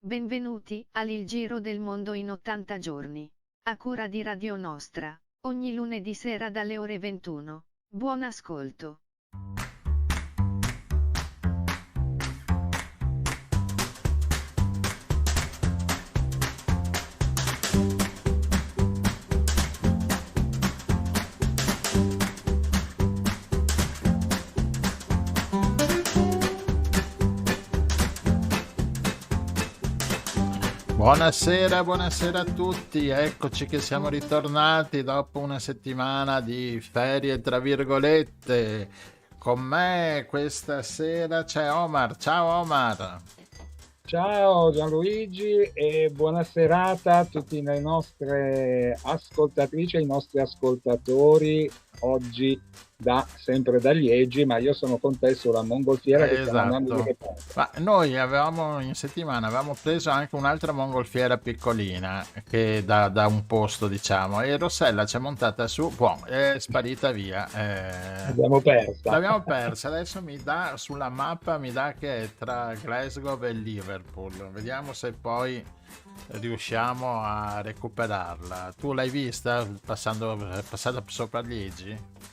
Benvenuti al Il Giro del Mondo in 80 giorni. A cura di Radio Nostra, ogni lunedì sera dalle ore 21. Buon ascolto. Buonasera a tutti, eccoci che siamo ritornati dopo una settimana di ferie tra virgolette. Con me questa sera c'è Omar, ciao Omar. Ciao Gianluigi e buona serata a tutte le nostre ascoltatrici e i nostri ascoltatori. Oggi sempre da Liegi, ma io sono con te sulla mongolfiera che stiamo andando di riparto. Ma noi in settimana avevamo preso anche un'altra mongolfiera piccolina che da un posto, diciamo, e Rossella ci è montata su, è sparita via. L'abbiamo persa. Adesso sulla mappa mi dà che è tra Glasgow e Liverpool. Vediamo se poi riusciamo a recuperarla. Tu l'hai vista passata sopra Liegi?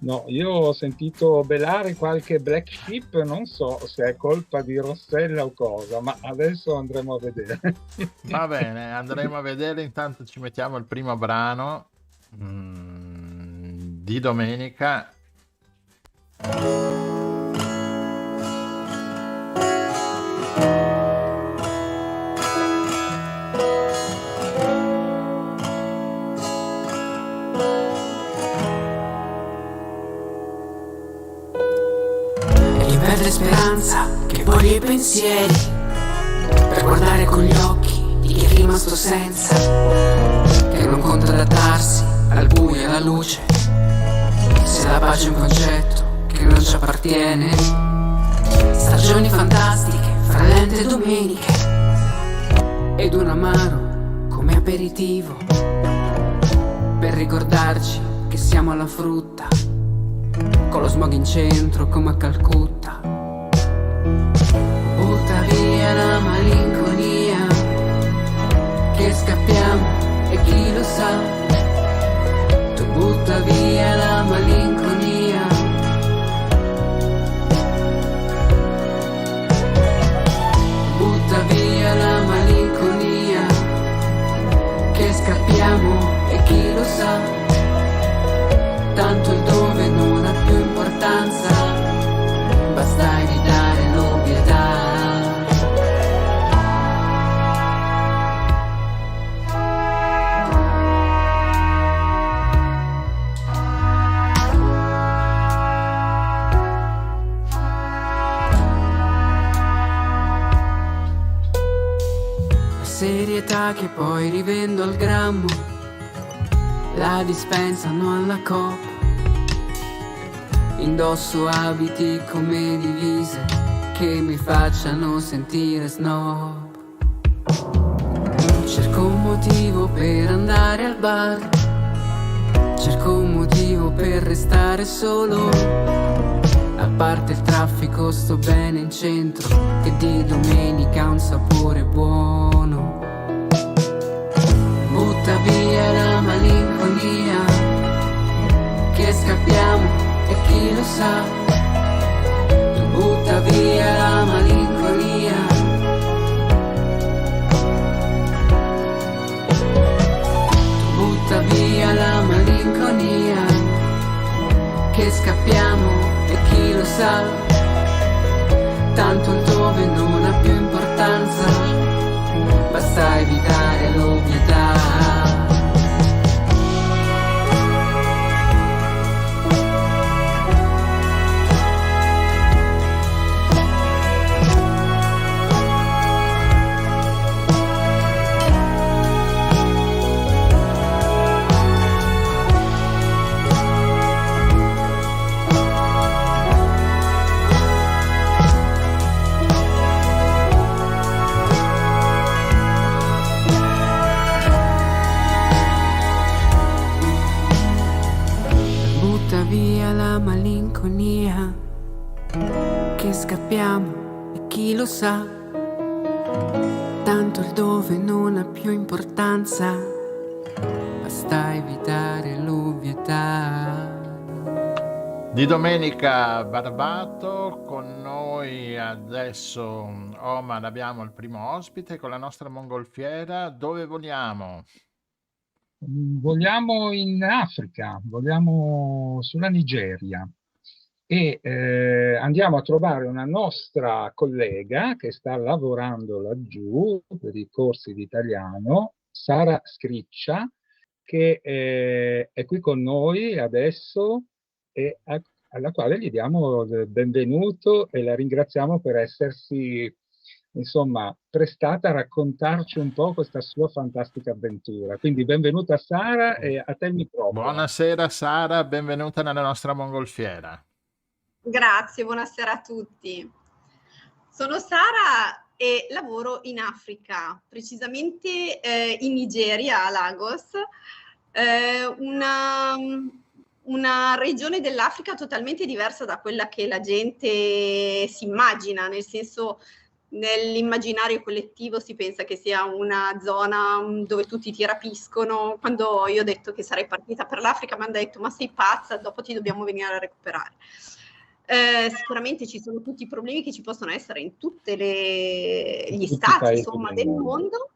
No, io ho sentito belare qualche black sheep, non so se è colpa di Rossella o cosa, ma adesso andremo a vedere. Va bene, andremo a vedere, intanto ci mettiamo il primo brano di domenica. Speranza che voglia i pensieri per guardare con gli occhi di chi è rimasto senza, che non conta adattarsi al buio e alla luce, se la pace è un concetto che non ci appartiene. Stagioni fantastiche fra lente domeniche ed un amaro come aperitivo per ricordarci che siamo alla frutta, con lo smog in centro come a Calcutta. Butta via la malinconia, che scappiamo e chi lo sa. Tu butta via la malinconia. Butta via la malinconia, che scappiamo e chi lo sa. Tanto il dove non ha più importanza, basta evitare l'ovvietà. La serietà che poi rivendo al grammo, la dispensano alla coppa. Indosso abiti come divise che mi facciano sentire snob. Cerco un motivo per andare al bar, cerco un motivo per restare solo. A parte il traffico sto bene in centro, che di domenica ha un sapore buono. Butta via la malinconia, che scappiamo e chi lo sa. Tu butta via la malinconia. Tu butta via la malinconia, che scappiamo e chi lo sa. Tanto il dove non ha più importanza, basta evitare l'ovvietà. Malinconia, che scappiamo e chi lo sa. tanto il dove non ha più importanza, basta evitare l'ovvietà. Di Domenica Barbato, con noi adesso Omar, abbiamo il primo ospite con la nostra mongolfiera. Dove vogliamo? Vogliamo in Africa, vogliamo sulla Nigeria e andiamo a trovare una nostra collega che sta lavorando laggiù per i corsi di italiano, Sara Scriccia, che è qui con noi adesso e alla quale gli diamo il benvenuto e la ringraziamo per essersi, insomma, prestata a raccontarci un po' questa sua fantastica avventura. Quindi benvenuta Sara e a te il microfono. Buonasera Sara, benvenuta nella nostra mongolfiera. Grazie, buonasera a tutti. Sono Sara e lavoro in Africa, precisamente in Nigeria, a Lagos, una regione dell'Africa totalmente diversa da quella che la gente si immagina, nel senso, nell'immaginario collettivo si pensa che sia una zona dove tutti ti rapiscono. Quando io ho detto che sarei partita per l'Africa mi hanno detto: ma sei pazza, dopo ti dobbiamo venire a recuperare. Sicuramente ci sono tutti i problemi che ci possono essere in tutti gli stati, insomma, del mondo.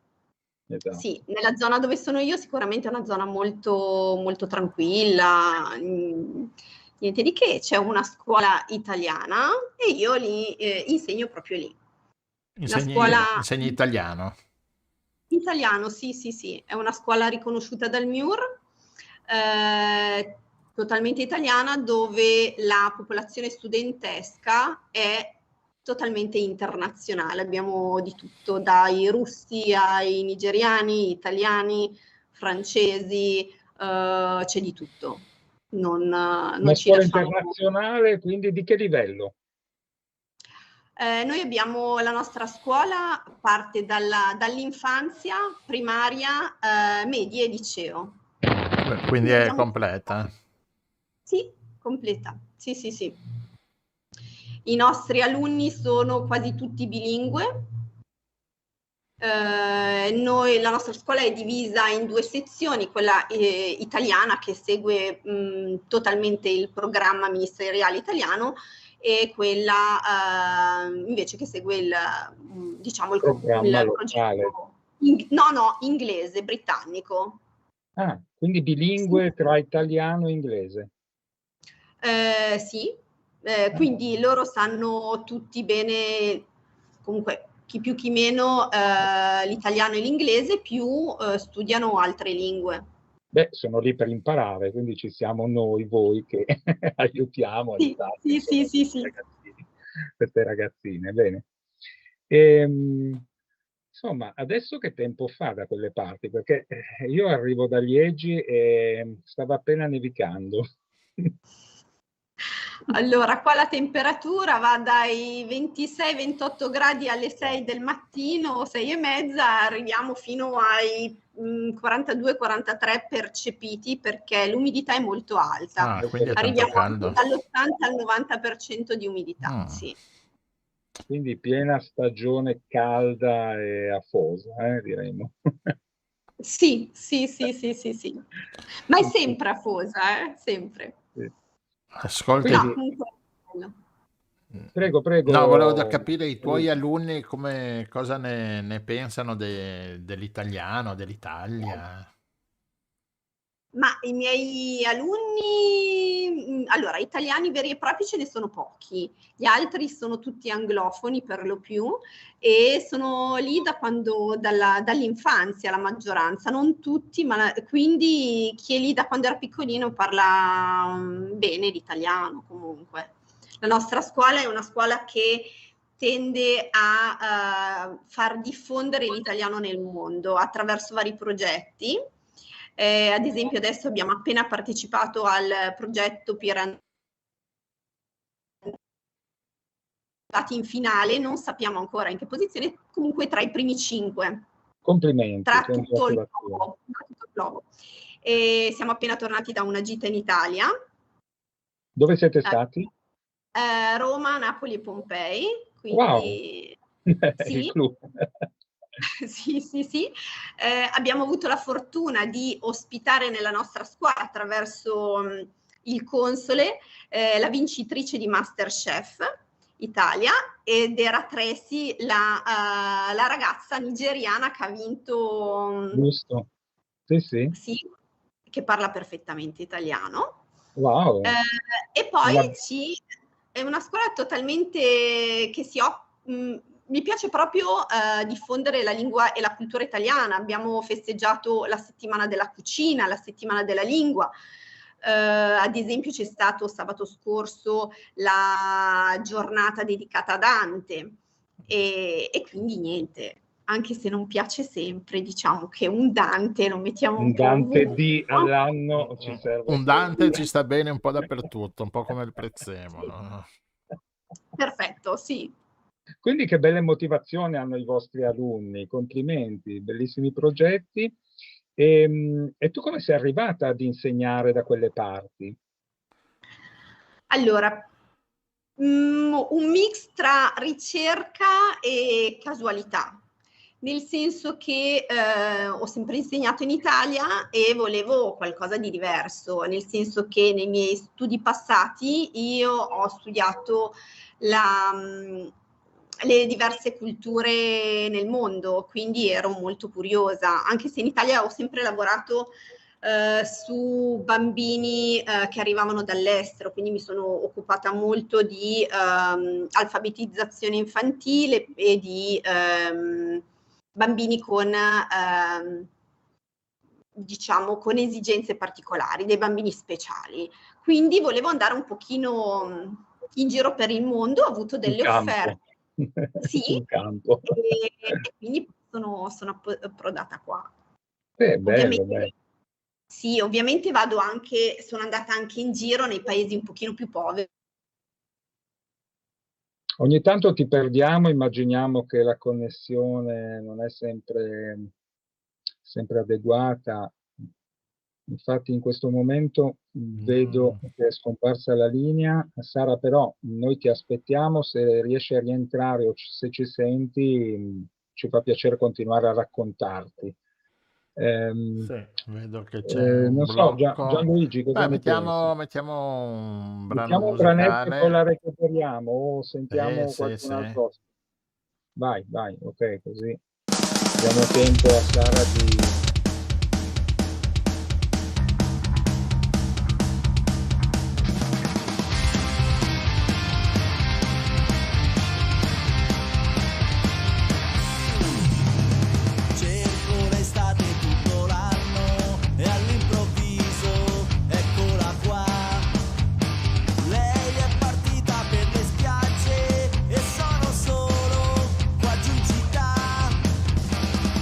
Esatto. Sì, nella zona dove sono io sicuramente è una zona molto, molto tranquilla, niente di che, c'è una scuola italiana e io lì insegno proprio lì. Insegni italiano? Italiano, sì, è una scuola riconosciuta dal MIUR, totalmente italiana, dove la popolazione studentesca è totalmente internazionale. Abbiamo di tutto, dai russi ai nigeriani, italiani, francesi, c'è di tutto. Una scuola internazionale, quindi di che livello? Noi abbiamo la nostra scuola, parte dall'infanzia, primaria, medie e liceo. Quindi è completa? Sì, completa, sì. I nostri alunni sono quasi tutti bilingue. La nostra scuola è divisa in due sezioni, quella italiana che segue totalmente il programma ministeriale italiano e quella invece che segue il progetto inglese, britannico. Ah, quindi bilingue tra italiano e inglese. Sì, quindi loro sanno tutti bene, comunque chi più chi meno, l'italiano e l'inglese, più studiano altre lingue. Beh, sono lì per imparare, quindi ci siamo noi, voi che aiutiamo. Sì. Queste ragazzine, bene. Insomma, adesso che tempo fa da quelle parti? Perché io arrivo da Liegi e stava appena nevicando. Allora, qua la temperatura va dai 26-28 gradi alle 6 del mattino, 6 e mezza, arriviamo fino ai 42-43 percepiti, perché l'umidità è molto alta. Arriviamo dall'80 al 90% di umidità, sì. Quindi piena stagione calda e afosa, diremmo. Sì. Ma è sempre afosa, sempre. Sì. Ascolti. Prego. No, volevo capire i tuoi alunni cosa ne pensano dell'italiano, dell'Italia. Ma i miei alunni, allora, italiani veri e propri ce ne sono pochi, gli altri sono tutti anglofoni per lo più e sono lì dall'infanzia la maggioranza, non tutti, ma quindi chi è lì da quando era piccolino parla bene l'italiano comunque. La nostra scuola è una scuola che tende a far diffondere l'italiano nel mondo attraverso vari progetti. Ad esempio adesso abbiamo appena partecipato al progetto Piranesi in finale, non sappiamo ancora in che posizione, comunque tra i primi 5. Complimenti. Tra tutto il globo. E siamo appena tornati da una gita in Italia. Dove siete stati? Roma, Napoli e Pompei. Quindi, wow! Sì. Il club. Sì, sì, sì. Abbiamo avuto la fortuna di ospitare nella nostra scuola, attraverso il console, la vincitrice di MasterChef Italia, ed era Tracy, la ragazza nigeriana che ha vinto. Giusto. Sì, sì. Sì, che parla perfettamente italiano. Wow. E poi è una scuola totalmente che mi piace proprio diffondere la lingua e la cultura italiana. Abbiamo festeggiato la settimana della cucina, la settimana della lingua. Ad esempio c'è stato sabato scorso la giornata dedicata a Dante, e quindi niente, anche se non piace sempre, diciamo che un Dante lo mettiamo un Dante D all'anno ci serve. Un Dante ci sta bene un po' dappertutto, un po' come il prezzemolo. Perfetto, sì. Quindi che belle motivazioni hanno i vostri alunni, complimenti, bellissimi progetti. E tu come sei arrivata ad insegnare da quelle parti? Allora, un mix tra ricerca e casualità, nel senso che ho sempre insegnato in Italia e volevo qualcosa di diverso, nel senso che nei miei studi passati io ho studiato le diverse culture nel mondo, quindi ero molto curiosa, anche se in Italia ho sempre lavorato su bambini che arrivavano dall'estero, quindi mi sono occupata molto di alfabetizzazione infantile e di bambini con diciamo con esigenze particolari, dei bambini speciali. Quindi volevo andare un pochino in giro per il mondo, ho avuto delle offerte. Sì, e quindi sono approdata qua. Bello. Sì, ovviamente sono andata anche in giro nei paesi un pochino più poveri. Ogni tanto ti perdiamo, immaginiamo che la connessione non è sempre adeguata. Infatti in questo momento vedo che è scomparsa la linea. Sara, però noi ti aspettiamo, se riesci a rientrare o se ci senti ci fa piacere continuare a raccontarti. Sì, vedo che c'è un non blocco. so, Gianluigi, cosa ne pensi? Mettiamo un brano Mettiamo un musicale. branetto e poi la recuperiamo o sentiamo qualcun altro. Vai, ok, così diamo tempo a Sara di...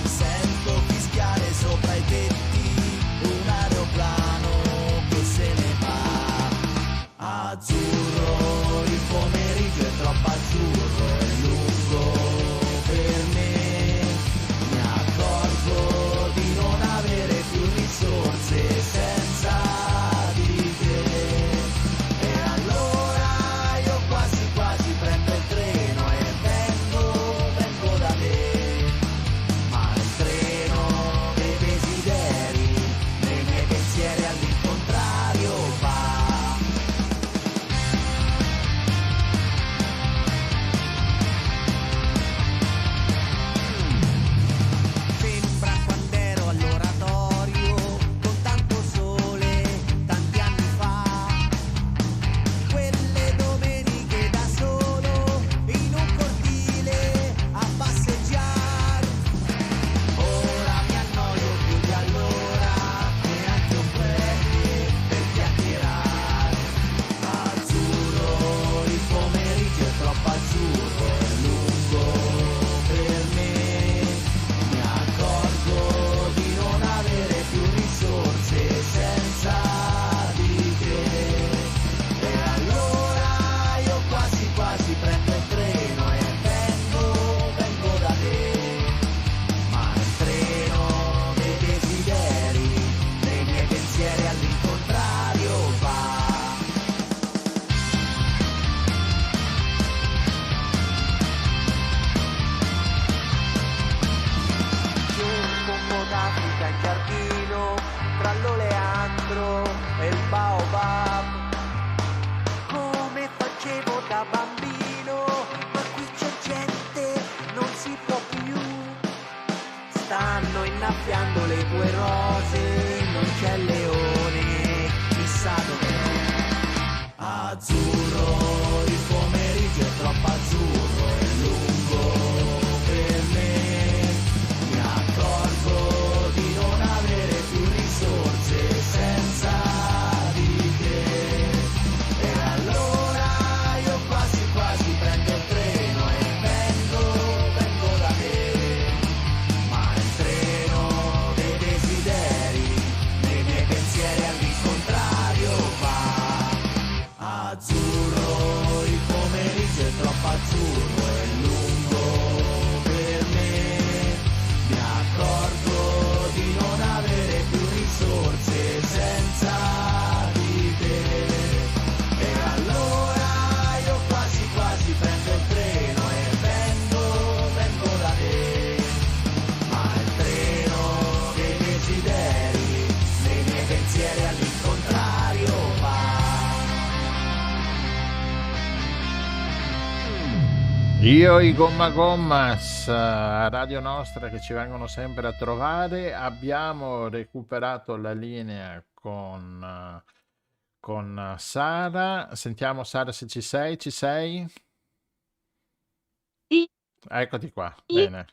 Sento fischiare quadro e il baobab, come facevo da bambino, ma qui c'è gente, non si può più. Stanno innaffiando le tue rose, non c'è il leone, chissà dov'è. Azzurro, il pomeriggio è troppo azzurro, è lungo per me. Mi accorgo di non avere più risorse senza di te. E allora io quasi quasi prendo il treno e vengo da te. Ma il treno dei desideri, nei miei pensieri all'incontrario va. Azzurro, il pomeriggio è troppo azzurro, è lungo per me. Mi accorgo di non avere più risorse senza di te. E allora io quasi quasi prendo il treno e vengo da te. Ma il treno dei desideri, nei miei pensieri all'incontrario va. Io i Gomma Gommas a Radio Nostra che ci vengono sempre a trovare. Abbiamo recuperato la linea con Sara. Sentiamo Sara se ci sei. Ci sei? Sì. Eccoti qua. Sì. Bene.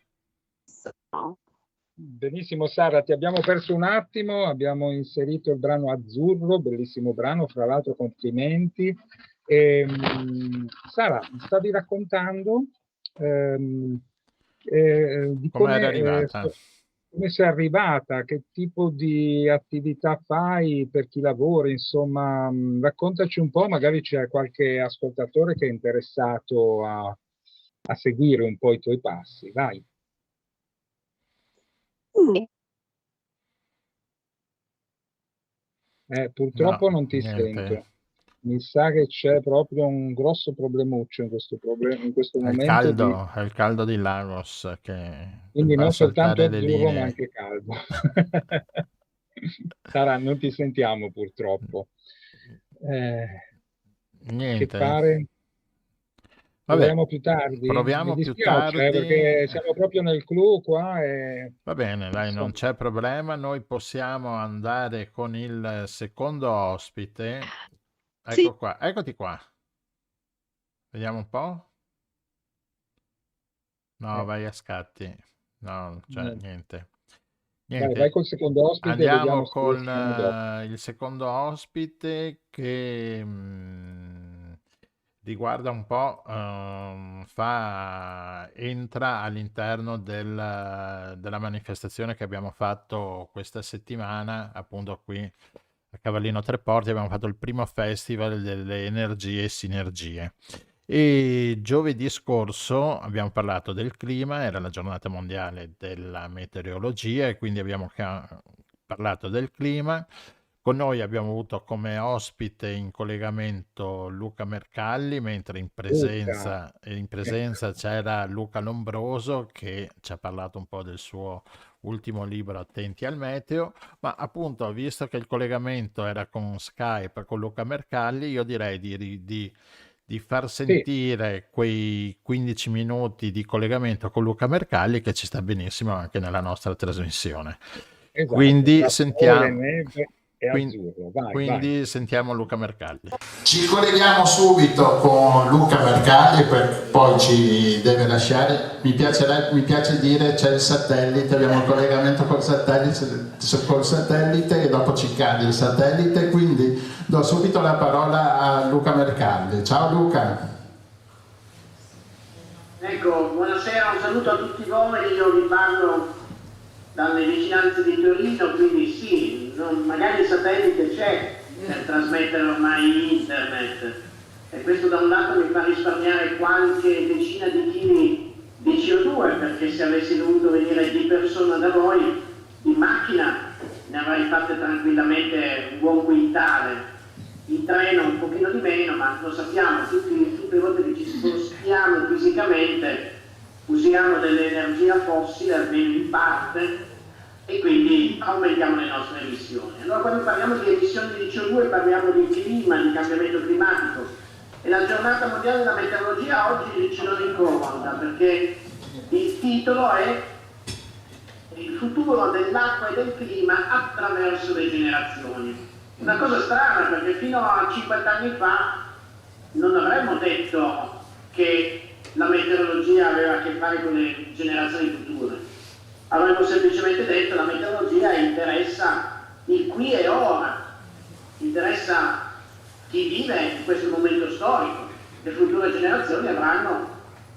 Benissimo Sara, ti abbiamo perso un attimo, abbiamo inserito il brano Azzurro, bellissimo brano, fra l'altro complimenti. Sara, stavi raccontando di Come era arrivata? come sei arrivata, che tipo di attività fai, per chi lavora, insomma, raccontaci un po', magari c'è qualche ascoltatore che è interessato a seguire un po' i tuoi passi, vai. Purtroppo No, non ti niente. sento. Mi sa che c'è proprio un grosso problemuccio in questo È momento. il caldo di Lagos che Quindi fa non soltanto saltare le azzurro, ma linee. anche caldo. Sara, non ti sentiamo purtroppo. Che Niente. fare? Vabbè, Proviamo più tardi? proviamo Mi più dispiace, tardi. perché siamo proprio nel clou qua e Va bene, dai, non insomma, c'è problema. Noi possiamo andare con il secondo ospite. Sì. Ecco qua, eccoti qua. Vediamo un po'. No, vai a scatti. No, non c'è niente. vai col secondo ospite e Andiamo vediamo se con riusciamo dopo. il secondo ospite che riguarda un po', entra all'interno della manifestazione che abbiamo fatto questa settimana, appunto qui a Cavallino Treporti. Abbiamo fatto il primo festival delle energie e sinergie. E giovedì scorso abbiamo parlato del clima, era la giornata mondiale della meteorologia e quindi abbiamo parlato del clima. Con noi abbiamo avuto come ospite in collegamento Luca Mercalli, mentre in presenza c'era Luca Lombroso che ci ha parlato un po' del suo ultimo libro Attenti al meteo, ma appunto visto che il collegamento era con Skype con Luca Mercalli, io direi di far sentire quei 15 minuti di collegamento con Luca Mercalli che ci sta benissimo anche nella nostra trasmissione. Esatto, Quindi sentiamo Luca Mercalli. Ci colleghiamo subito con Luca Mercalli, poi ci deve lasciare. Mi piace dire c'è il satellite, abbiamo il collegamento col satellite e dopo ci cade il satellite, quindi do subito la parola a Luca Mercalli. Ciao Luca. Ecco, buonasera, un saluto a tutti voi, io vi parlo dalle vicinanze di Torino, quindi sì, magari il satellite c'è per trasmettere ormai internet e questo da un lato mi fa risparmiare qualche decina di chili di CO2, perché se avessi dovuto venire di persona da voi in macchina ne avrei fatte tranquillamente un buon quintale, in treno un pochino di meno, ma lo sappiamo, tutte le volte che ci spostiamo fisicamente usiamo dell'energia fossile, almeno in parte, e quindi aumentiamo le nostre emissioni. Allora quando parliamo di emissioni di CO2 parliamo di clima, di cambiamento climatico, e la giornata mondiale della meteorologia oggi ce lo ricorda, perché il titolo è il futuro dell'acqua e del clima attraverso le generazioni. Una cosa strana, perché fino a 50 anni fa non avremmo detto che la meteorologia aveva a che fare con le generazioni future. Avremmo semplicemente detto che la meteorologia interessa il qui e ora, interessa chi vive in questo momento storico. Le future generazioni avranno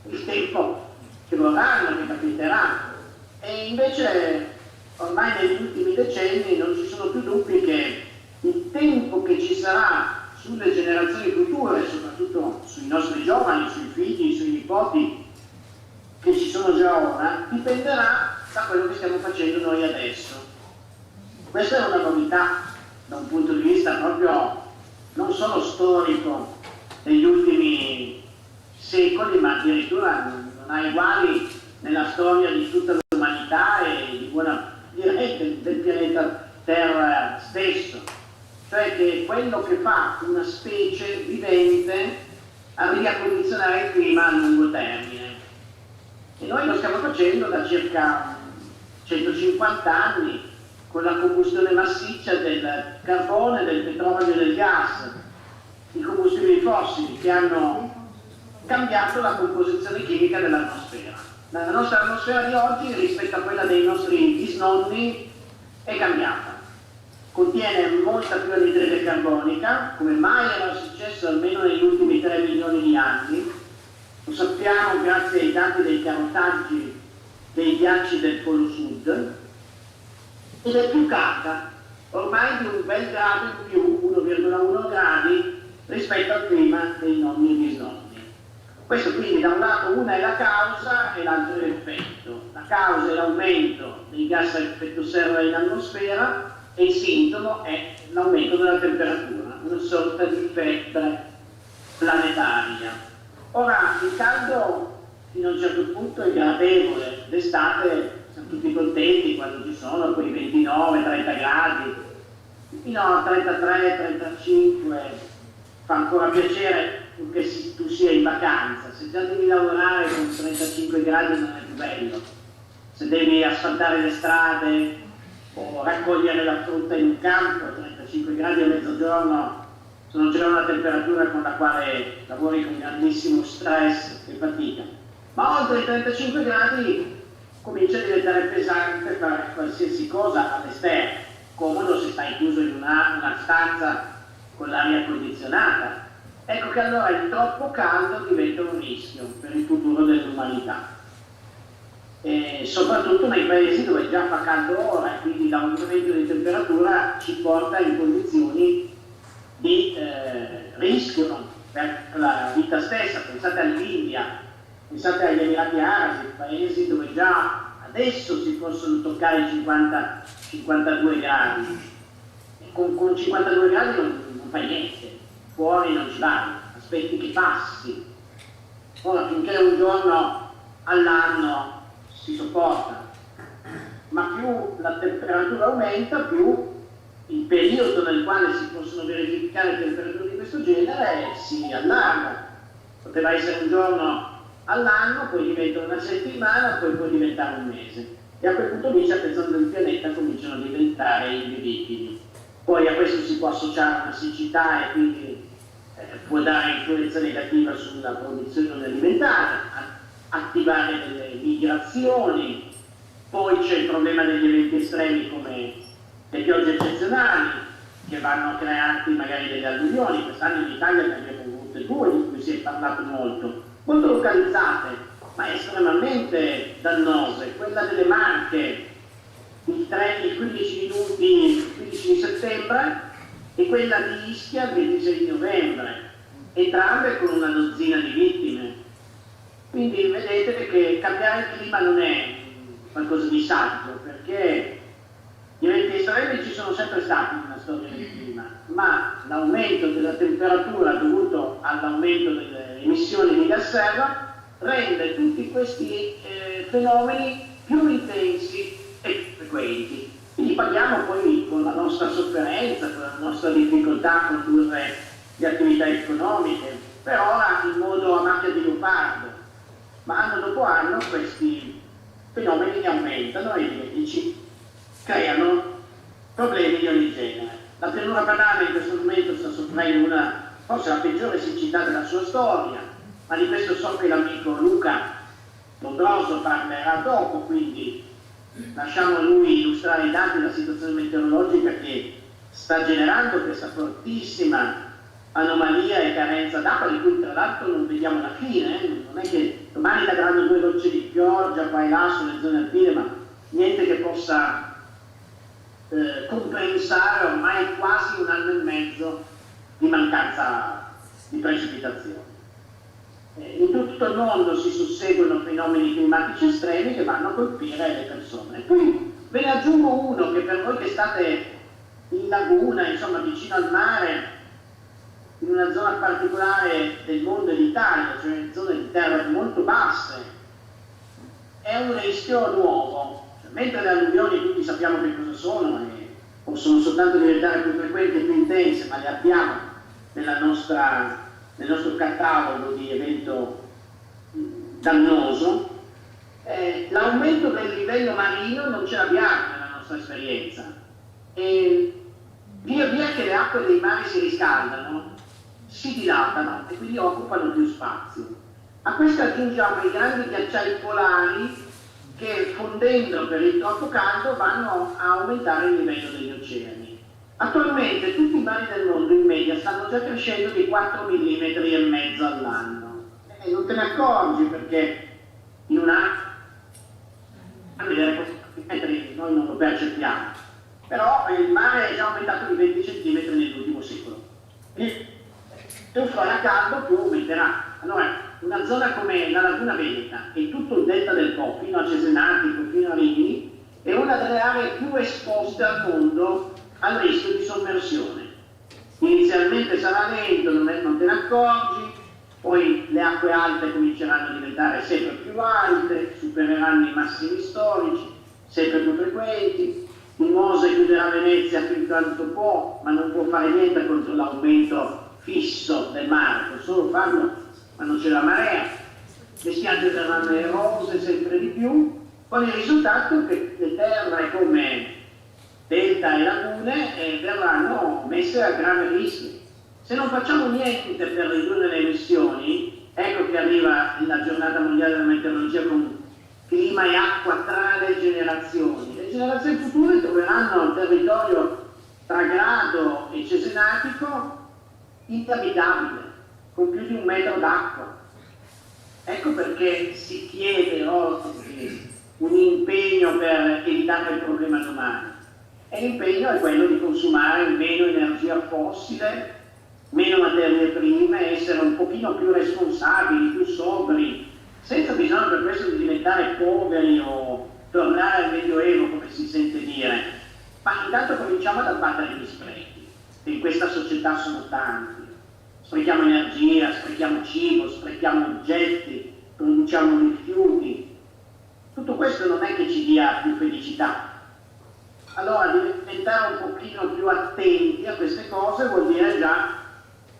il tempo che vorranno, che capiterà. E invece ormai negli ultimi decenni non ci sono più dubbi che il tempo che ci sarà sulle generazioni future, soprattutto sui nostri giovani, sui figli, sui nipoti che ci sono già ora, dipenderà da quello che stiamo facendo noi adesso. Questa è una novità da un punto di vista proprio non solo storico degli ultimi secoli, ma addirittura non ha uguali nella storia di tutta l'umanità e di buona, direi, del pianeta Terra stesso. Cioè che quello che fa una specie vivente arrivi a condizionare il clima a lungo termine. E noi lo stiamo facendo da circa 150 anni con la combustione massiccia del carbone, del petrolio e del gas, i combustibili fossili che hanno cambiato la composizione chimica dell'atmosfera. La nostra atmosfera di oggi rispetto a quella dei nostri bisnonni è cambiata. Contiene molta più anidride carbonica, come mai era successo almeno negli ultimi 3 milioni di anni. Lo sappiamo grazie ai dati dei carotaggi dei ghiacci del Polo Sud, ed è più calda, ormai di un bel grado in più, 1,1 gradi, rispetto al clima dei nonni e bisnonni. Questo quindi da un lato una è la causa e l'altro è l'effetto. La causa è l'aumento dei gas a effetto serra in atmosfera, e il sintomo è l'aumento della temperatura, una sorta di febbre planetaria. Ora, il caldo fino a un certo punto è gradevole, d'estate siamo tutti contenti quando ci sono quei 29-30 gradi, fino a 33-35 fa ancora piacere che tu sia in vacanza. Se già devi lavorare con 35 gradi non è più bello, se devi asfaltare le strade o raccogliere la frutta in un campo, 35 gradi a mezzogiorno sono già una temperatura con la quale lavori con grandissimo stress e fatica. Ma oltre i 35 gradi comincia a diventare pesante fare qualsiasi cosa all'esterno. Comodo se stai chiuso in una stanza con l'aria condizionata. Ecco che allora il troppo caldo diventa un rischio per il futuro dell'umanità. E soprattutto nei paesi dove già fa caldo ora e quindi l'aumento di temperatura ci porta in condizioni di rischio per la vita stessa. Pensate all'India, pensate agli Emirati Arabi, paesi dove già adesso si possono toccare i 50-52 gradi. E con 52 gradi non fai niente, fuori non ci vai, aspetti che passi. Ora finché un giorno all'anno si sopporta, ma più la temperatura aumenta, più il periodo nel quale si possono verificare temperature di questo genere si allarga. Poteva essere un giorno all'anno, poi diventa una settimana, poi può diventare un mese. E a quel punto lì, le zone del pianeta cominciano a diventare invivibili. Poi a questo si può associare una siccità e quindi può dare influenza negativa sulla produzione alimentare, attivare delle migrazioni. Poi c'è il problema degli eventi estremi come le piogge eccezionali che vanno a crearti magari delle alluvioni. Quest'anno in Italia ne abbiamo avute 2 di cui si è parlato molto localizzate ma estremamente dannose. Quella delle Marche il 15 di settembre e quella di Ischia il 26 di novembre, entrambe con una dozzina di vittime. Quindi vedete che cambiare il clima non è qualcosa di saggio, perché gli eventi estremi ci sono sempre stati nella storia del clima, ma l'aumento della temperatura dovuto all'aumento delle emissioni di gas serra rende tutti questi fenomeni più intensi e frequenti. la nostra sofferenza, con la nostra difficoltà a condurre le attività economiche, per ora in modo a macchia di leopardo, ma anno dopo anno questi fenomeni aumentano e ci creano problemi di ogni genere. La pianura padana in questo momento sta soffrendo forse la peggiore siccità della sua storia, ma di questo so che l'amico Luca Lombroso parlerà dopo, quindi lasciamo a lui illustrare i dati della situazione meteorologica che sta generando questa fortissima anomalia e carenza d'acqua, di cui tra l'altro non vediamo la fine, non è che domani cadranno 2 gocce di pioggia qua e là sulle zone alpine, ma niente che possa compensare ormai quasi 1 anno e mezzo di mancanza di precipitazioni. In tutto il mondo si susseguono fenomeni climatici estremi che vanno a colpire le persone. Poi ve ne aggiungo uno che per voi che state in laguna, insomma vicino al mare, in una zona particolare del mondo e d'Italia, cioè in zone di terra molto basse, è un rischio nuovo. Mentre le alluvioni tutti sappiamo che cosa sono e possono soltanto diventare più frequenti e più intense, ma le abbiamo nel nostro catalogo di evento dannoso, l'aumento del livello marino non ce l'abbiamo nella nostra esperienza e via via che le acque dei mari si riscaldano, si dilatano e quindi occupano più spazio. A questo aggiungiamo i grandi ghiacciai polari che fondendo per il troppo caldo vanno a aumentare il livello degli oceani. Attualmente tutti i mari del mondo in media stanno già crescendo di 4,5 mm all'anno e non te ne accorgi perché in un anno a vedere questi metri noi non lo percepiamo, però il mare è già aumentato di 20 cm nell'ultimo secolo e più farà caldo più aumenterà. Allora una zona come la Laguna Veneta e tutto il delta del Po fino a Cesenatico, fino a Rimini, è una delle aree più esposte al mondo al rischio di sommersione. Inizialmente sarà lento, non te ne accorgi, poi le acque alte cominceranno a diventare sempre più alte, supereranno i massimi storici, sempre più frequenti, il Mose chiuderà Venezia fin quanto può, ma non può fare niente contro l'aumento fisso del mare, può solo farlo quando c'è la marea, le spiagge verranno erose sempre di più, con il risultato che le terre come delta e lagune verranno messe a grave rischio. Se non facciamo niente per ridurre le emissioni, ecco che arriva la giornata mondiale della meteorologia con clima e acqua tra le generazioni. Le generazioni future troveranno il territorio tra Grado e Cesenatico inabitabile, con più di 1 metro d'acqua. Ecco perché si chiede oggi un impegno per evitare il problema domani. E l'impegno è quello di consumare meno energia fossile, meno materie prime, essere un pochino più responsabili, più sobri, senza bisogno per questo di diventare poveri o tornare al Medioevo, come si sente dire. Ma intanto cominciamo ad abbattere gli sprechi, che in questa società sono tanti. Sprechiamo energia, sprechiamo cibo, sprechiamo oggetti, produciamo rifiuti. Tutto questo non è che ci dia più felicità. Allora diventare un pochino più attenti a queste cose vuol dire già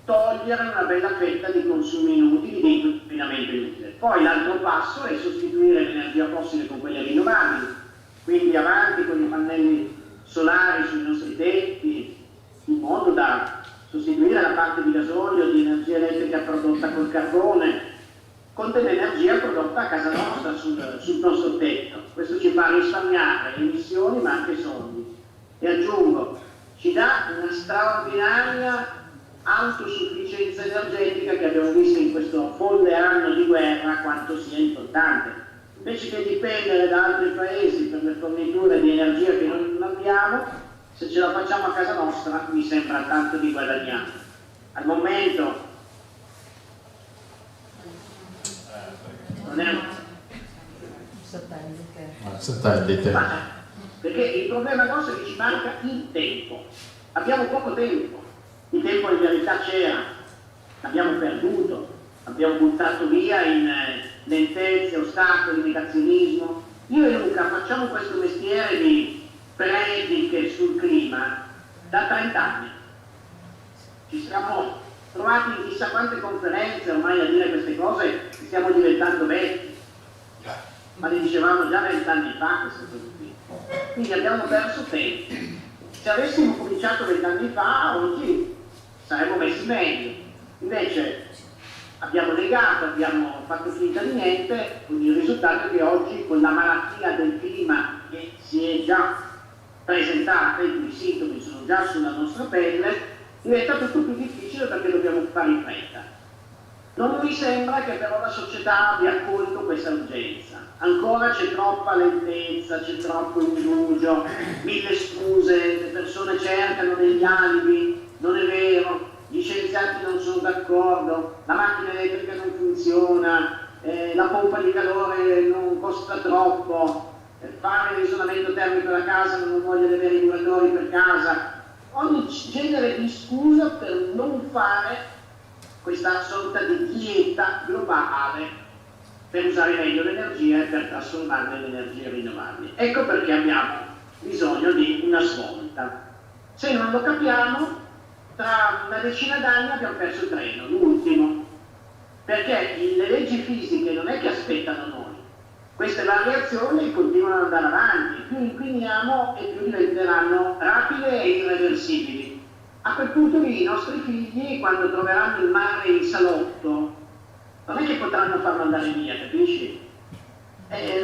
togliere una bella fetta di consumi inutili, di inquinamento inutile. Poi l'altro passo è sostituire l'energia fossile con quelle rinnovabili, quindi avanti con i pannelli solari sui nostri tetti, in modo da sostituire la parte di gasolio, di energia elettrica prodotta col carbone, con dell'energia prodotta a casa nostra sul nostro tetto. Questo ci fa risparmiare emissioni ma anche soldi. E aggiungo, ci dà una straordinaria autosufficienza energetica che abbiamo visto in questo folle anno di guerra quanto sia importante. Invece che dipendere da altri paesi per le forniture di energia che noi non abbiamo, se ce la facciamo a casa nostra mi sembra tanto di guadagnare. Al momento non è satellite. Perché il problema nostro è che ci manca il tempo. Abbiamo poco tempo. Il tempo in verità c'era, l'abbiamo perduto, l'abbiamo buttato via in lentezze, ostacoli, negazionismo. Io e Luca facciamo questo mestiere di prediche sul clima da 30 anni. Ci siamo trovati in chissà quante conferenze ormai a dire queste cose, che stiamo diventando vecchi, ma le dicevamo già 20 anni fa queste cose qui. Quindi abbiamo perso tempo. Se avessimo cominciato 20 anni fa, oggi saremmo messi meglio. Invece abbiamo negato, abbiamo fatto finta di niente, quindi il risultato è che oggi, con la malattia del clima che si è già presentata, i cui sintomi sono già sulla nostra pelle, diventa tutto più difficile perché dobbiamo fare in fretta. Non mi sembra che però la società abbia accolto questa urgenza. Ancora c'è troppa lentezza, c'è troppo indugio, 1000 scuse, le persone cercano degli alibi, non è vero, gli scienziati non sono d'accordo, la macchina elettrica non funziona, la pompa di calore non costa troppo, fare l'isolamento termico da casa, non voglio avere i duratori per casa. Ogni genere di scusa per non fare questa sorta di dieta globale per usare meglio l'energia e per trasformarla in energie rinnovabili. Ecco perché abbiamo bisogno di una svolta. Se non lo capiamo, tra una decina d'anni abbiamo perso il treno, l'ultimo, perché le leggi fisiche non è che aspettano noi. Queste variazioni continuano ad andare avanti, più inquiniamo e più diventeranno rapide e irreversibili. A quel punto lì i nostri figli, quando troveranno il mare in salotto, non è che potranno farlo andare via, capisci?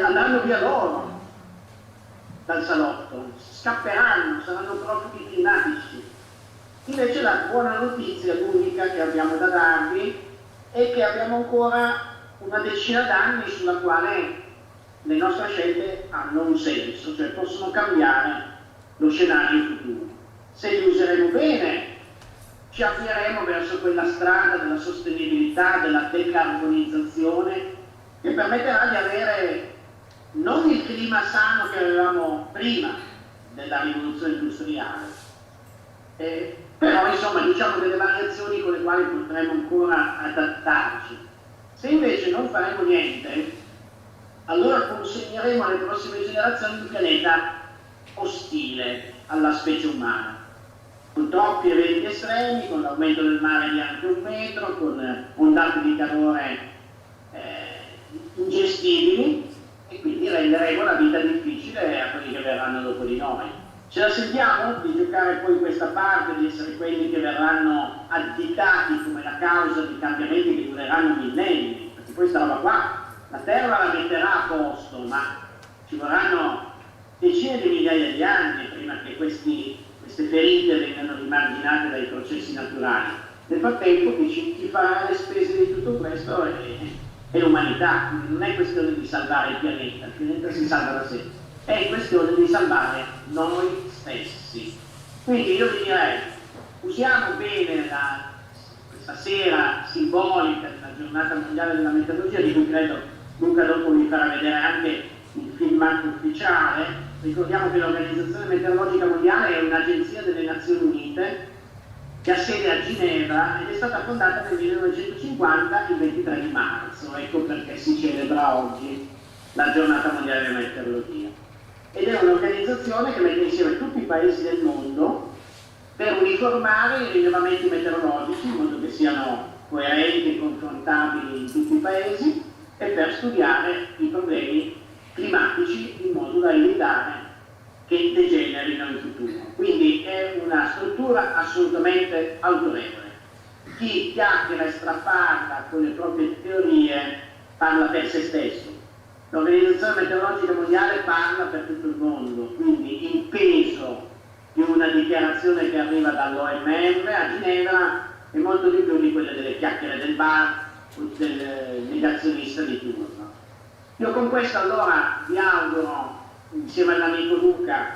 Andranno via loro dal salotto, scapperanno, saranno profughi climatici. Invece la buona notizia, l'unica che abbiamo da darvi, è che abbiamo ancora una decina d'anni sulla quale le nostre scelte hanno un senso, cioè possono cambiare lo scenario futuro. Se li useremo bene, ci avvieremo verso quella strada della sostenibilità, della decarbonizzazione, che permetterà di avere non il clima sano che avevamo prima della rivoluzione industriale, però insomma diciamo delle variazioni con le quali potremo ancora adattarci. Se invece non faremo niente, allora consegneremo alle prossime generazioni un pianeta ostile alla specie umana, con troppi eventi estremi, con l'aumento del mare di anche 1 metro, con ondate di calore ingestibili, e quindi renderemo la vita difficile a quelli che verranno dopo di noi. Ce la sentiamo di giocare poi questa parte, di essere quelli che verranno additati come la causa di cambiamenti che dureranno millenni? Perché poi sta roba qua, la Terra la metterà a posto, ma ci vorranno decine di migliaia di anni prima che queste ferite vengano rimarginate dai processi naturali. Nel frattempo chi farà le spese di tutto questo è l'umanità. Non è questione di salvare il pianeta si salva da sé, è questione di salvare noi stessi. Quindi io vi direi, usiamo bene questa sera simbolica della giornata mondiale della meteorologia, di cui credo Luca dopo vi farà vedere anche il filmato ufficiale. Ricordiamo che l'Organizzazione Meteorologica Mondiale è un'agenzia delle Nazioni Unite che ha sede a Ginevra ed è stata fondata nel 1950, il 23 di marzo. Ecco perché si celebra oggi la giornata mondiale della meteorologia. Ed è un'organizzazione che mette insieme tutti i paesi del mondo per uniformare i rilevamenti meteorologici in modo che siano coerenti e confrontabili in tutti i paesi e per studiare i problemi climatici in modo da evitare che degenerino in futuro. Quindi è una struttura assolutamente autorevole. Chi chiacchiera e straparla con le proprie teorie parla per se stesso. L'Organizzazione Meteorologica Mondiale parla per tutto il mondo, quindi il peso di una dichiarazione che arriva dall'OMM a Ginevra è molto di più di quelle delle chiacchiere del bar o del negazionista di turno. Io con questo allora vi auguro, insieme all'amico Luca,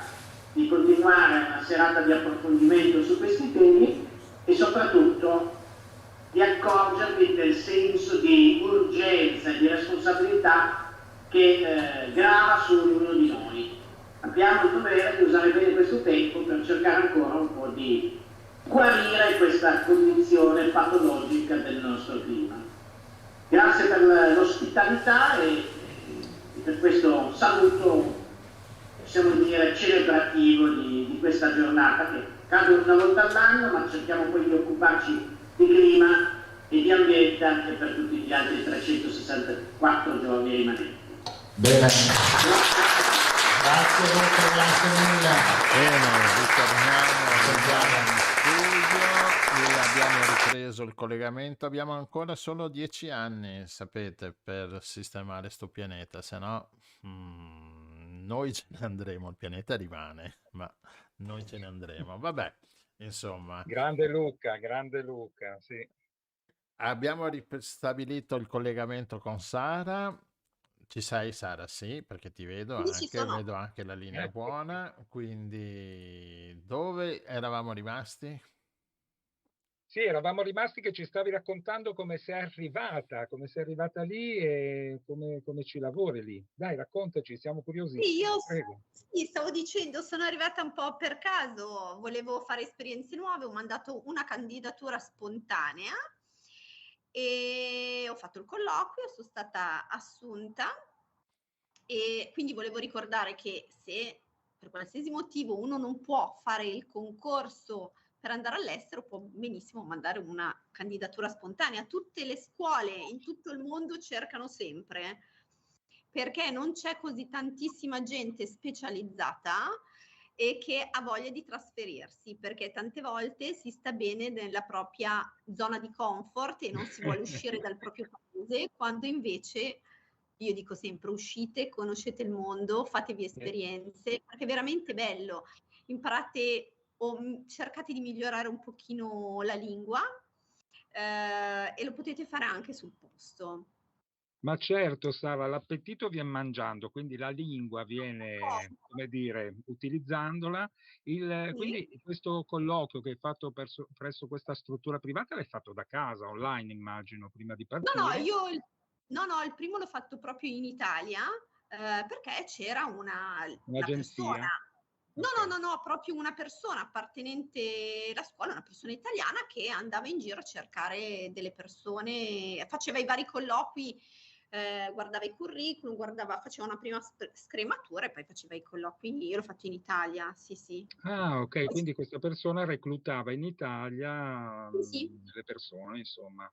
di continuare una serata di approfondimento su questi temi e soprattutto di accorgervi del senso di urgenza e di responsabilità che grava su ognuno di noi. Abbiamo il dovere di usare bene questo tempo per cercare ancora un po' di guarire questa condizione patologica del nostro clima. Grazie per l'ospitalità e per questo saluto, possiamo dire, celebrativo di questa giornata che cadono una volta all'anno, ma cerchiamo poi di occuparci di clima e di ambiente anche per tutti gli altri 364 giorni rimanenti. Bene. Grazie Luca, grazie mille. Bene, ritorniamo in studio e abbiamo ripreso il collegamento. Abbiamo ancora solo 10 anni, sapete, per sistemare sto pianeta, se no noi ce ne andremo, il pianeta rimane, ma noi ce ne andremo. Vabbè, insomma. Grande Luca, sì. Abbiamo ristabilito il collegamento con Sara. Ci sei Sara? Sì, perché ti vedo Sì, ci anche, sono. vedo anche la linea buona. Quindi dove eravamo rimasti? Sì, eravamo rimasti che ci stavi raccontando come sei arrivata lì e come ci lavori lì. Dai, raccontaci, siamo Sì, curiosissimi. io Prego. sì, stavo dicendo, sono arrivata un po' per caso, volevo fare esperienze nuove, ho mandato una candidatura spontanea e ho fatto il colloquio, sono stata assunta e quindi volevo ricordare che se per qualsiasi motivo uno non può fare il concorso per andare all'estero, può benissimo mandare una candidatura spontanea. Tutte le scuole in tutto il mondo cercano sempre, perché non c'è così tantissima gente specializzata e che ha voglia di trasferirsi, perché tante volte si sta bene nella propria zona di comfort e non si vuole uscire dal proprio paese, quando invece io dico sempre uscite, conoscete il mondo, fatevi esperienze, perché è veramente bello, imparate o cercate di migliorare un pochino la lingua e lo potete fare anche sul posto. Ma certo, Sara, l'appetito viene mangiando, quindi la lingua viene, come dire, utilizzandola. Quindi questo colloquio che hai fatto presso questa struttura privata l'hai fatto da casa, online immagino, prima di partire? No, il primo l'ho fatto proprio in Italia perché c'era una Un'agenzia? persona. Okay. No, proprio una persona appartenente alla scuola, una persona italiana che andava in giro a cercare delle persone, faceva i vari colloqui, guardava i curriculum, faceva una prima scrematura e poi faceva i colloqui. Io l'ho fatto in Italia, sì. Ah, ok, quindi questa persona reclutava in Italia Sì. le persone, insomma.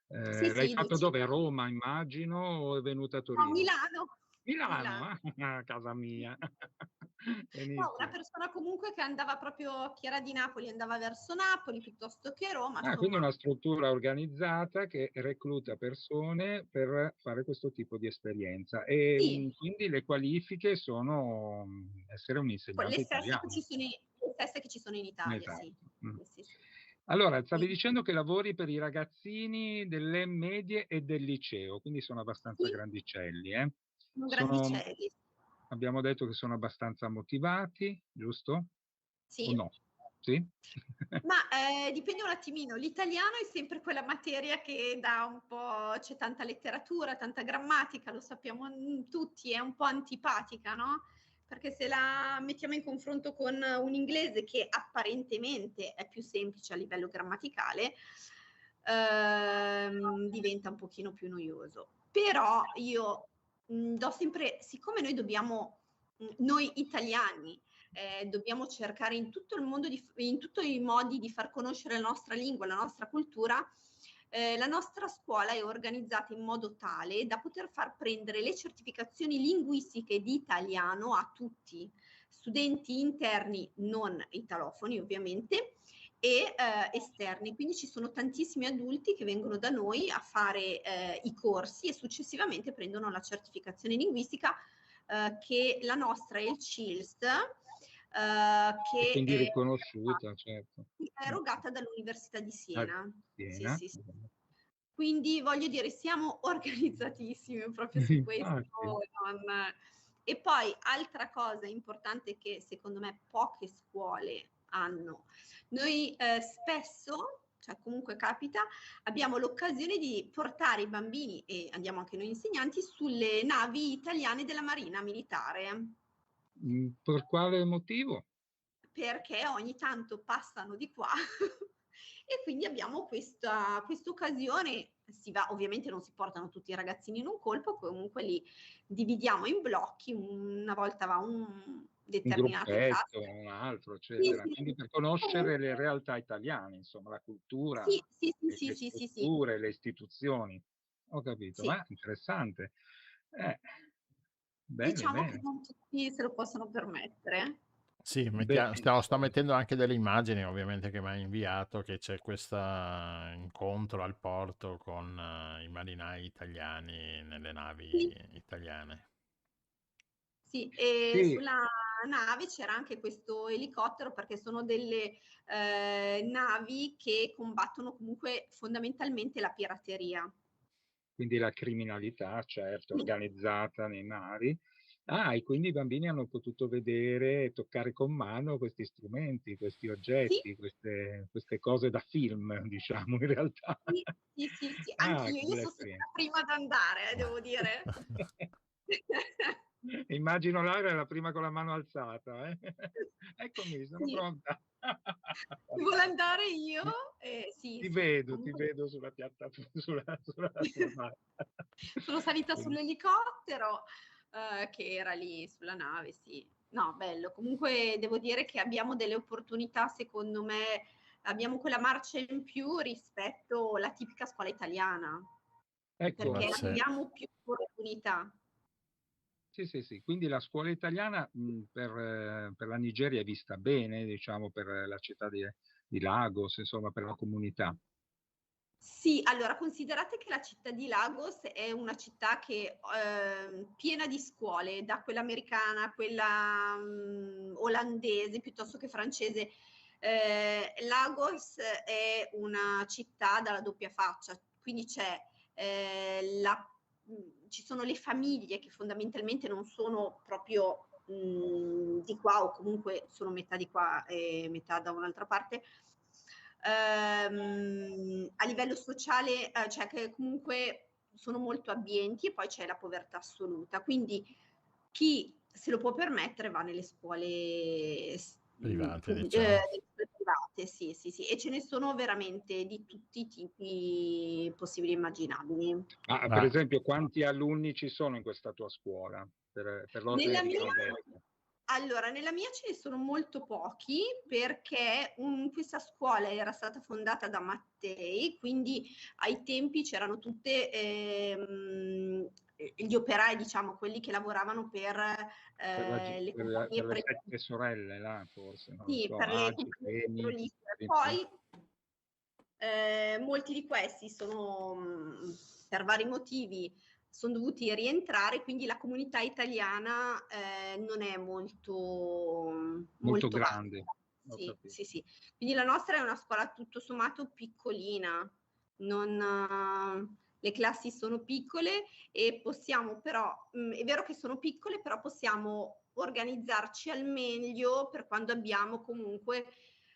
Sì, L'hai fatto dici. dove? A Roma, immagino, o è venuta a No, Torino? Milano. Milano, ah, casa mia. No, una Benissimo. persona comunque che andava proprio, chi era di Napoli andava verso Napoli piuttosto che Roma, Ah, quindi insomma. una struttura organizzata che recluta persone per fare questo tipo di esperienza. E Sì, quindi le qualifiche sono essere un le insegnante stesse italiano. che ci sono in Italia, sì. Esatto. Sì. Allora, stavi dicendo che lavori per i ragazzini delle medie e del liceo, quindi sono abbastanza Sì, grandicelli, eh? sono grandicelli. Abbiamo detto che sono abbastanza motivati, giusto? O Sì. no? Sì? Ma dipende un attimino, l'italiano è sempre quella materia che dà un po', c'è tanta letteratura, tanta grammatica, lo sappiamo tutti, è un po' antipatica, no? Perché se la mettiamo in confronto con un inglese che apparentemente è più semplice a livello grammaticale, diventa un pochino più noioso. Però io do sempre, siccome noi italiani, dobbiamo cercare in tutto il mondo, in tutti i modi di far conoscere la nostra lingua, la nostra cultura. La nostra scuola è organizzata in modo tale da poter far prendere le certificazioni linguistiche di italiano a tutti, studenti interni non italofoni ovviamente, e esterni. Quindi ci sono tantissimi adulti che vengono da noi a fare i corsi e successivamente prendono la certificazione linguistica, che la nostra è il CILS, che Quindi è riconosciuta, certo. erogata dall'Università di Siena. Siena. Sì. Quindi voglio dire, siamo organizzatissimi proprio su questo. E poi altra cosa importante che secondo me poche scuole hanno, noi spesso, cioè comunque capita, abbiamo l'occasione di portare i bambini, e andiamo anche noi insegnanti, sulle navi italiane della Marina Militare. Per quale motivo? Perché ogni tanto passano di qua e quindi abbiamo questa occasione. Ovviamente non si portano tutti i ragazzini in un colpo, comunque li dividiamo in blocchi, una volta va determinate gruppetto, classi. un altro, Sì, eccetera. sì, Quindi sì. per conoscere le realtà italiane, insomma, la cultura, Sì, sì, sì, le sì, sì, sì, sì, strutture, le istituzioni. Ho capito, sì. ma interessante. Bene, Diciamo che bene. non tutti se lo possono permettere. Sì, Beh, sto mettendo anche delle immagini, ovviamente, che mi hai inviato, che c'è questo incontro al porto con i marinai italiani nelle navi Sì, italiane. sì, e sì, sulla nave c'era anche questo elicottero perché sono delle navi che combattono comunque fondamentalmente la pirateria. quindi la criminalità, certo, Sì, organizzata nei mari. Ah, e quindi i bambini hanno potuto vedere e toccare con mano questi strumenti, questi sì, oggetti, queste cose da film, diciamo, in realtà. sì, sì, sì, sì. Ah, Anch'io, che io bella sono stata esperienza. la prima ad andare, devo dire. Immagino Lara è la prima con la mano alzata. Eccomi, sono Sì. pronta. Chi vuole andare io? Sì, sì, Ti comunque vedo sulla piattaforma, sulla schermata. sono salita Quindi, sull'elicottero che era lì sulla nave, sì. No, bello. Comunque devo dire che abbiamo delle opportunità, secondo me, abbiamo quella marcia in più rispetto alla tipica scuola italiana, ecco, Ma perché sì. abbiamo più opportunità. sì, sì, sì. Quindi la scuola italiana per la Nigeria è vista bene, diciamo, per la città di Lagos, insomma, per la comunità. Sì, allora considerate che la città di Lagos è una città che piena di scuole, da quella americana a quella olandese piuttosto che francese. Lagos è una città dalla doppia faccia, quindi c'è ci sono le famiglie che fondamentalmente non sono proprio di qua o comunque sono metà di qua e metà da un'altra parte. A livello sociale, cioè che comunque sono molto abbienti e poi c'è la povertà assoluta. Quindi chi se lo può permettere va nelle scuole Private, diciamo. private, sì, sì, sì, e ce ne sono veramente di tutti i tipi possibili e immaginabili. Ma per Ma esempio, quanti alunni ci sono in questa tua scuola, per l'ordine Nella di mia, grandezza? allora, nella mia ce ne sono molto pochi perché questa scuola era stata fondata da Mattei, quindi ai tempi c'erano tutte gli operai, diciamo, quelli che lavoravano per le compagnie Per le sette sorelle, là, forse, non lo sì, so, per le Agi, compagnie Eni, petrolifere. Poi molti di questi sono, per vari motivi, sono dovuti rientrare, quindi la comunità italiana non è molto, molto molto grande. vasta. Ho Sì, capito. sì, sì. Quindi la nostra è una scuola tutto sommato piccolina, le classi sono piccole e possiamo però, è vero che sono piccole, però possiamo organizzarci al meglio per quando abbiamo comunque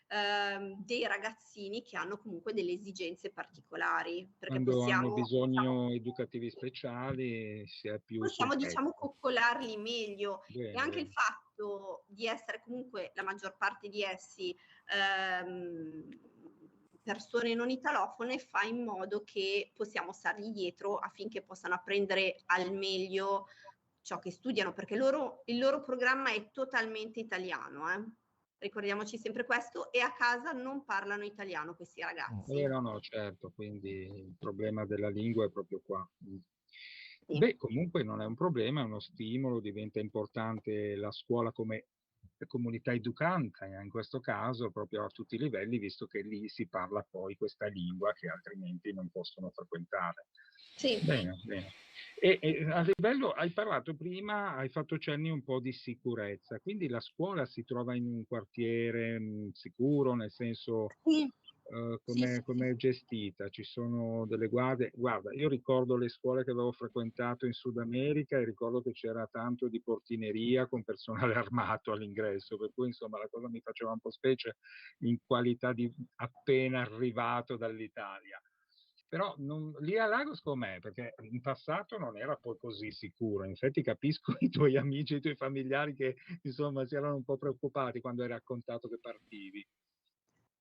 dei ragazzini che hanno comunque delle esigenze particolari, perché Quando hanno possiamo, bisogno educativi speciali si è più sul diciamo, pezzo. coccolarli meglio. E Bene, anche il bene. fatto di essere comunque la maggior parte di essi persone non italofone fa in modo che possiamo stargli dietro affinché possano apprendere al meglio ciò che studiano, perché il loro programma è totalmente italiano, ricordiamoci sempre questo, e a casa non parlano italiano questi ragazzi. No, no, certo, quindi il problema della lingua è proprio qua. Sì. Beh, comunque non è un problema, è uno stimolo, diventa importante la scuola come comunità educante, in questo caso proprio a tutti i livelli, visto che lì si parla poi questa lingua che altrimenti non possono frequentare. Sì. Bene, bene. E a livello, hai parlato prima, hai fatto cenni un po' di sicurezza, quindi la scuola si trova in un quartiere sicuro, nel senso Sì. Sì, sì, come è sì. gestita? Ci sono delle guardie? Guarda, io ricordo le scuole che avevo frequentato in Sud America e ricordo che c'era tanto di portineria con personale armato all'ingresso, per cui insomma la cosa mi faceva un po' specie in qualità di appena arrivato dall'Italia. Però lì a Lagos com'è? Perché in passato non era poi così sicuro. In effetti capisco i tuoi amici, i tuoi familiari che insomma si erano un po' preoccupati quando hai raccontato che partivi.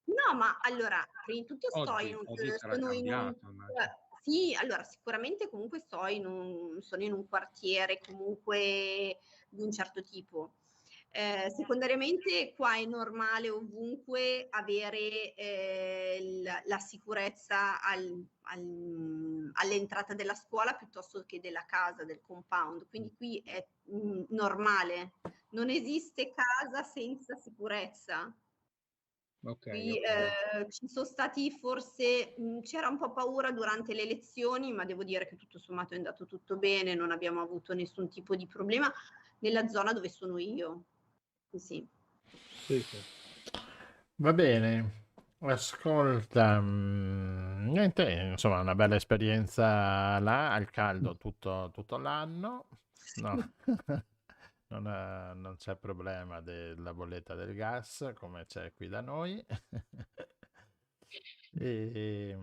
No, ma allora, prima di tutto Oggi sarà sono in un, cambiato, immagino. sì, allora sicuramente comunque sono in un quartiere comunque di un certo tipo. Secondariamente qua è normale ovunque avere la sicurezza all'entrata della scuola piuttosto che della casa, del compound, quindi qui è normale, non esiste casa senza sicurezza. Qui ci sono stati forse, c'era un po' paura durante le elezioni, ma devo dire che tutto sommato è andato tutto bene, non abbiamo avuto nessun tipo di problema nella zona dove sono io. Sì. Sì. Va bene, ascolta, niente, insomma, una bella esperienza là, al caldo tutto l'anno, no, non c'è problema della bolletta del gas come c'è qui da noi. E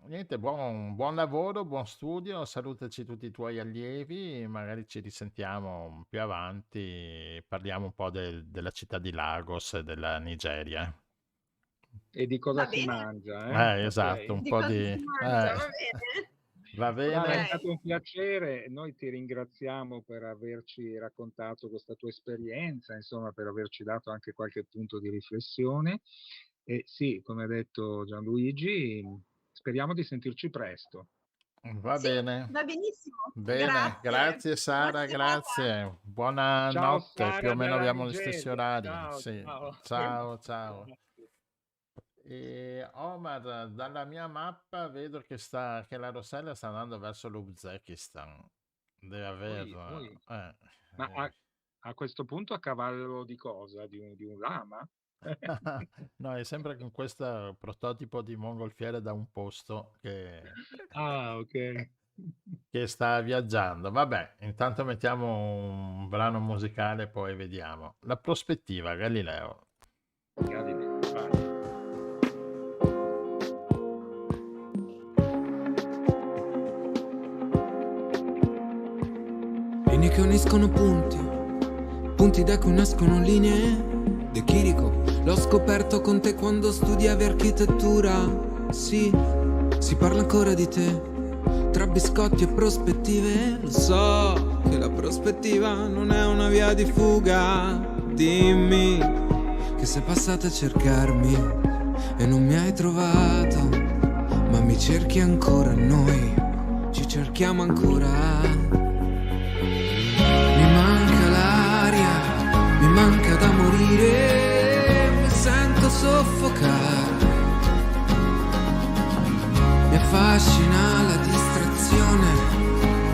niente, buon lavoro, buon studio, salutaci tutti i tuoi allievi, magari ci risentiamo più avanti, parliamo un po' della città di Lagos e della Nigeria. E di cosa Va si bene. mangia, Esatto, un Di po' cosa di... si mangia, va bene? Va Clara, è bene, stato un piacere, noi ti ringraziamo per averci raccontato questa tua esperienza, insomma, per averci dato anche qualche punto di riflessione. E sì, come ha detto Gianluigi, speriamo di sentirci presto. va Sì, bene, va benissimo. bene, grazie Buona Sara, serata. grazie, buona Ciao notte, più o Sara meno dalla abbiamo gli stessi Nigeria, orari, ciao, sì, ciao. ciao, ciao. Grazie. E Omar, dalla mia mappa vedo che la Rossella sta andando verso l'Uzbekistan. Deve aver... Ui. Ma a questo punto a cavallo di cosa? Di un lama? No, è sempre con questo prototipo di mongolfiere da un posto Ah, ok. che sta viaggiando. Vabbè, intanto mettiamo un brano musicale, poi vediamo. La prospettiva, Galileo. Galileo, vai. Linee che uniscono punti da cui nascono linee. De Chirico, l'ho scoperto con te quando studiavi architettura. Sì, si parla ancora di te, tra biscotti e prospettive. Lo so che la prospettiva non è una via di fuga. Dimmi che sei passata a cercarmi e non mi hai trovato, ma mi cerchi ancora, noi ci cerchiamo ancora. Mi manca l'aria, mi manca da morire, mi sento soffocare. Mi affascina la distrazione,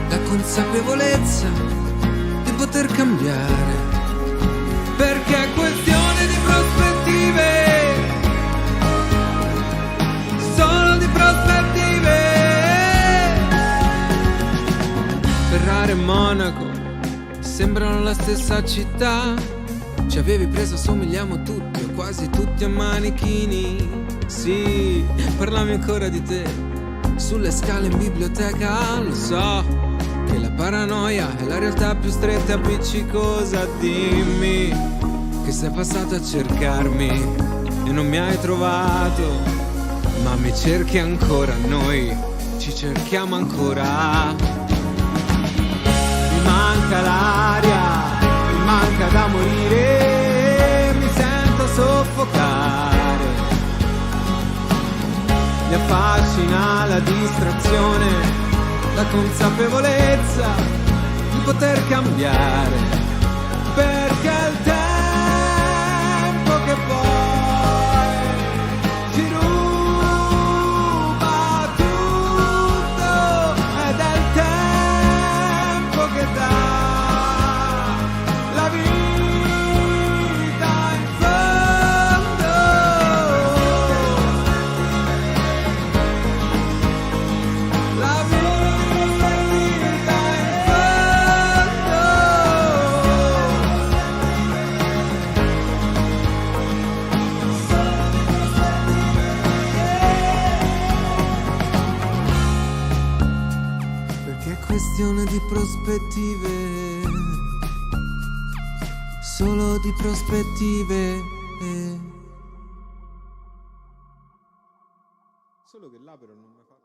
la consapevolezza di poter cambiare. Perché è questione di prospettive, solo di prospettive. Ferrara e Monaco sembrano la stessa città. Ci avevi preso, somigliamo tutti, o quasi tutti a manichini. Sì, parlami ancora di te, sulle scale in biblioteca. Lo so che la paranoia è la realtà più stretta e appiccicosa. Dimmi che sei passato a cercarmi e non mi hai trovato, ma mi cerchi ancora, noi ci cerchiamo ancora. Mi manca l'aria, mi manca da morire, mi sento soffocare. Mi affascina la distrazione, la consapevolezza di poter cambiare. Perché è il tempo che poi ci ruba tutto, ed è il tempo che dà la vita in fondo. La vita in fondo. Perché è questione di prospettive, solo di prospettive. Solo che là però non mi fa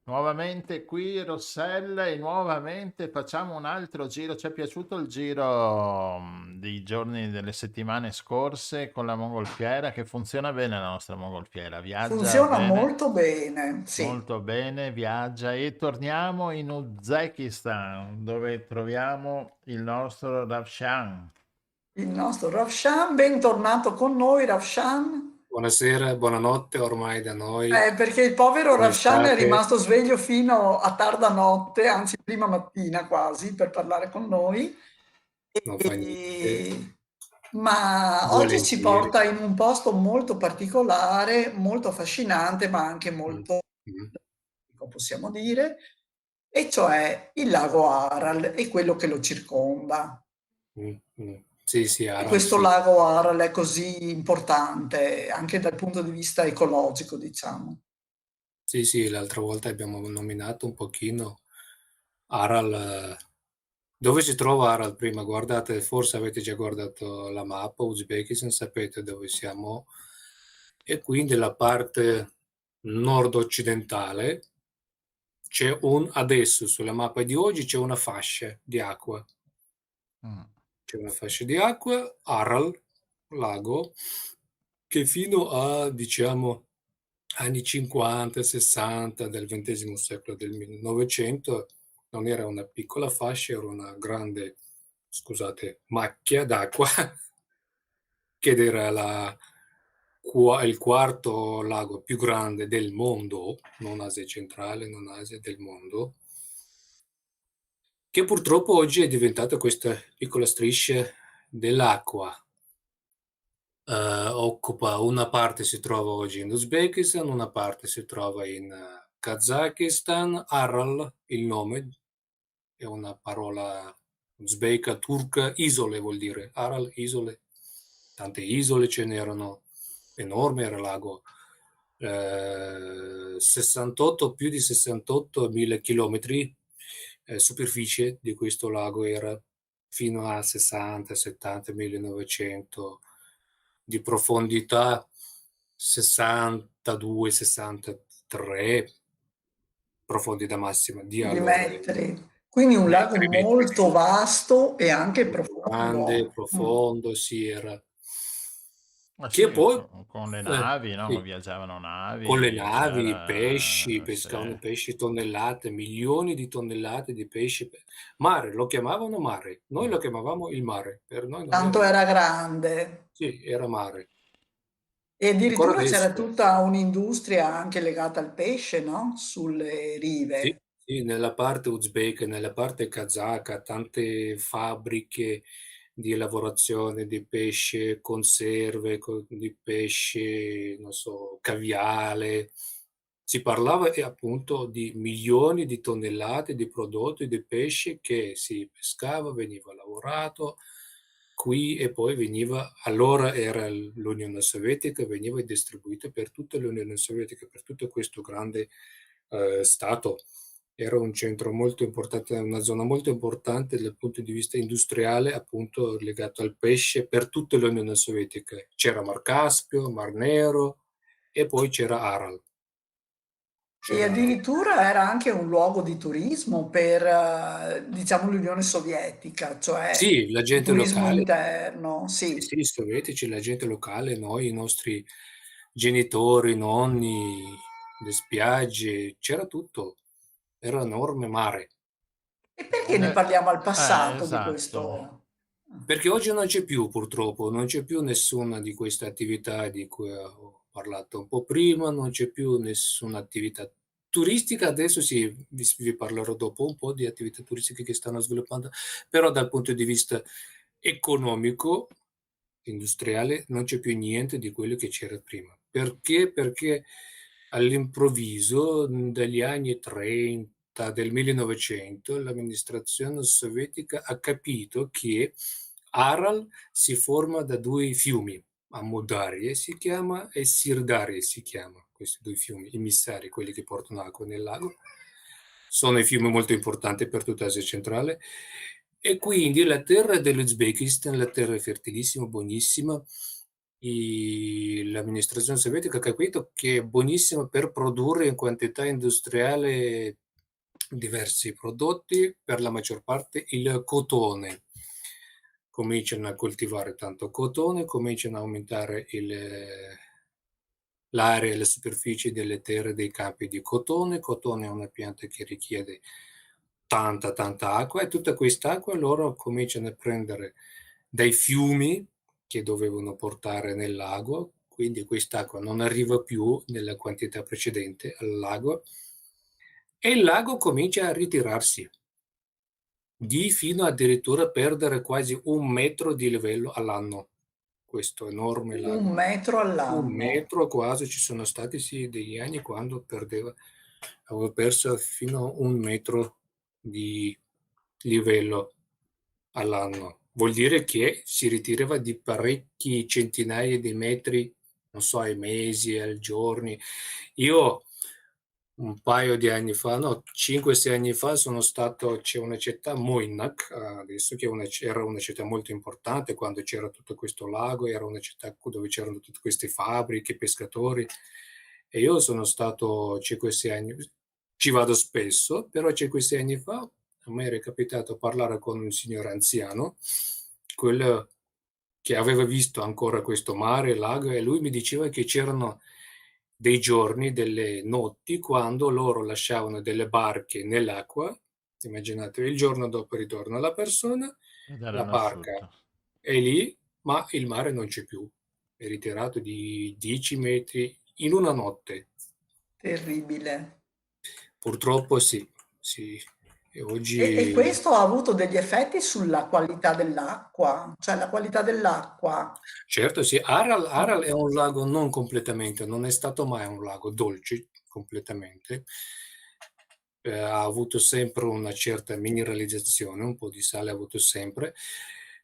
Nuovamente qui Rossella e nuovamente facciamo un altro giro. Ci è piaciuto il giro dei giorni delle settimane scorse con la mongolfiera, che funziona bene la nostra mongolfiera, viaggia Funziona bene, molto bene, sì. molto bene, viaggia e torniamo in Uzbekistan dove troviamo il nostro Ravshan. Il nostro Ravshan, bentornato con noi, Ravshan. Buonasera, buonanotte ormai da noi, Perché il povero come Ravshan è state? rimasto sveglio fino a tarda notte, anzi prima mattina quasi, per parlare con noi. Non fa niente, Ma oggi ci volentieri. porta in un posto molto particolare, molto affascinante, ma anche Mm, molto, mm, possiamo dire, e cioè il lago Aral e quello che lo circonda. mm, mm. Sì, sì, E Aral, questo sì. lago Aral è così importante anche dal punto di vista ecologico, diciamo. Sì, sì, l'altra volta abbiamo nominato un pochino Aral. Dove si trova Aral prima? Guardate, forse avete già guardato la mappa, Uzbekistan, sapete dove siamo. E quindi la parte nord-occidentale adesso sulla mappa di oggi c'è una fascia di acqua. Mm. C'è una fascia di acqua, Aral, lago, che fino a, diciamo, anni 50, 60 del XX secolo, del 1900, non era una piccola fascia, era una grande, scusate, macchia d'acqua, che era il quarto lago più grande del mondo, non Asia centrale, non Asia, del mondo, che purtroppo oggi è diventata questa piccola striscia dell'acqua. Occupa una parte, si trova oggi in Uzbekistan, una parte si trova in Kazakistan. Aral, il nome, è una parola uzbeka, turca, isole vuol dire. Aral, isole. Tante isole ce n'erano, enorme era il lago. 68, più di 68.000 chilometri superficie di questo lago era, fino a 60, 70, 1900 di profondità, 62, 63 profondità massima di Di allora, metri. Quindi un lago metri, molto vasto e anche molto grande, profondo. profondo, si era. Ma Che sì, poi, con le navi, no? sì, Viaggiavano con le navi, navi, i pesci, c'era, sì. pescavano pesci, tonnellate, milioni di tonnellate di pesci. Mare, lo chiamavano mare, noi lo chiamavamo il mare, per noi non era Tanto mare. era grande. Sì, era mare. E Ancora addirittura c'era adesso, tutta un'industria anche legata al pesce, no? Sulle sì, rive. sì, nella parte uzbeka, nella parte kazaka, tante fabbriche di lavorazione di pesce, conserve di pesce, non so, caviale. Si parlava appunto di milioni di tonnellate di prodotti di pesce che si pescava, veniva lavorato qui e poi veniva, allora era l'Unione Sovietica, veniva distribuito per tutta l'Unione Sovietica, per tutto questo grande stato. Era un centro molto importante, una zona molto importante dal punto di vista industriale, appunto legato al pesce per tutta l'Unione Sovietica. C'era Mar Caspio, Mar Nero e poi c'era Aral. E C'era Aral. addirittura era anche un luogo di turismo per, diciamo, l'Unione Sovietica, cioè Sì, la un gente turismo locale, interno, sì, sì. sì, i sovietici, la gente locale, noi, i nostri genitori, nonni, le spiagge, c'era tutto. Era enorme mare. E perché ne parliamo al passato di Esatto. questo? Perché oggi non c'è più, purtroppo, non c'è più nessuna di queste attività di cui ho parlato un po' prima, non c'è più nessuna attività turistica. Adesso sì, vi parlerò dopo un po' di attività turistiche che stanno sviluppando, però dal punto di vista economico, industriale, non c'è più niente di quello che c'era prima. Perché? Perché all'improvviso, dagli anni 30 del 1900, l'amministrazione sovietica ha capito che Aral si forma da due fiumi, Amudarye si chiama e Sirdarye si chiama, questi due fiumi emissari, quelli che portano acqua nel lago. Sono i fiumi molto importanti per tutta Asia centrale e quindi la terra dell'Uzbekistan, la terra è fertilissima, buonissima, l'amministrazione sovietica ha capito che è buonissimo per produrre in quantità industriale diversi prodotti, per la maggior parte il cotone. Cominciano a coltivare tanto cotone, cominciano a aumentare l'area e la superficie delle terre dei campi di cotone. Cotone è una pianta che richiede tanta acqua, e tutta quest'acqua loro cominciano a prendere dai fiumi che dovevano portare nel lago, quindi quest'acqua non arriva più nella quantità precedente al lago, e il lago comincia a ritirarsi fino addirittura a perdere quasi 1 metro di livello all'anno. Questo enorme lago. 1 metro 1 all'anno. metro quasi, ci sono stati degli anni quando avevo perso fino a 1 metro di livello all'anno. Vuol dire che si ritirava di parecchi centinaia di metri, non so, ai mesi, ai giorni. Io un paio di anni fa, no, 5-6 anni fa c'è una città, Moynak, adesso, che era una città molto importante quando c'era tutto questo lago, era una città dove c'erano tutte queste fabbriche, pescatori, e io sono stato 5-6 anni, ci vado spesso, però 5-6 anni fa a me era capitato parlare con un signore anziano, quello che aveva visto ancora questo mare, lago, e lui mi diceva che c'erano dei giorni, delle notti, quando loro lasciavano delle barche nell'acqua, immaginate, il giorno dopo ritorna la persona, Ed la erano barca asciutto. è lì, ma il mare non c'è più, è ritirato di 10 metri in una notte. Terribile. Purtroppo sì. E E oggi questo ha avuto degli effetti sulla qualità dell'acqua, cioè la qualità dell'acqua. certo sì, Aral è un lago non completamente, non è stato mai un lago dolce completamente. Ha avuto sempre una certa mineralizzazione, un po' di sale ha avuto sempre,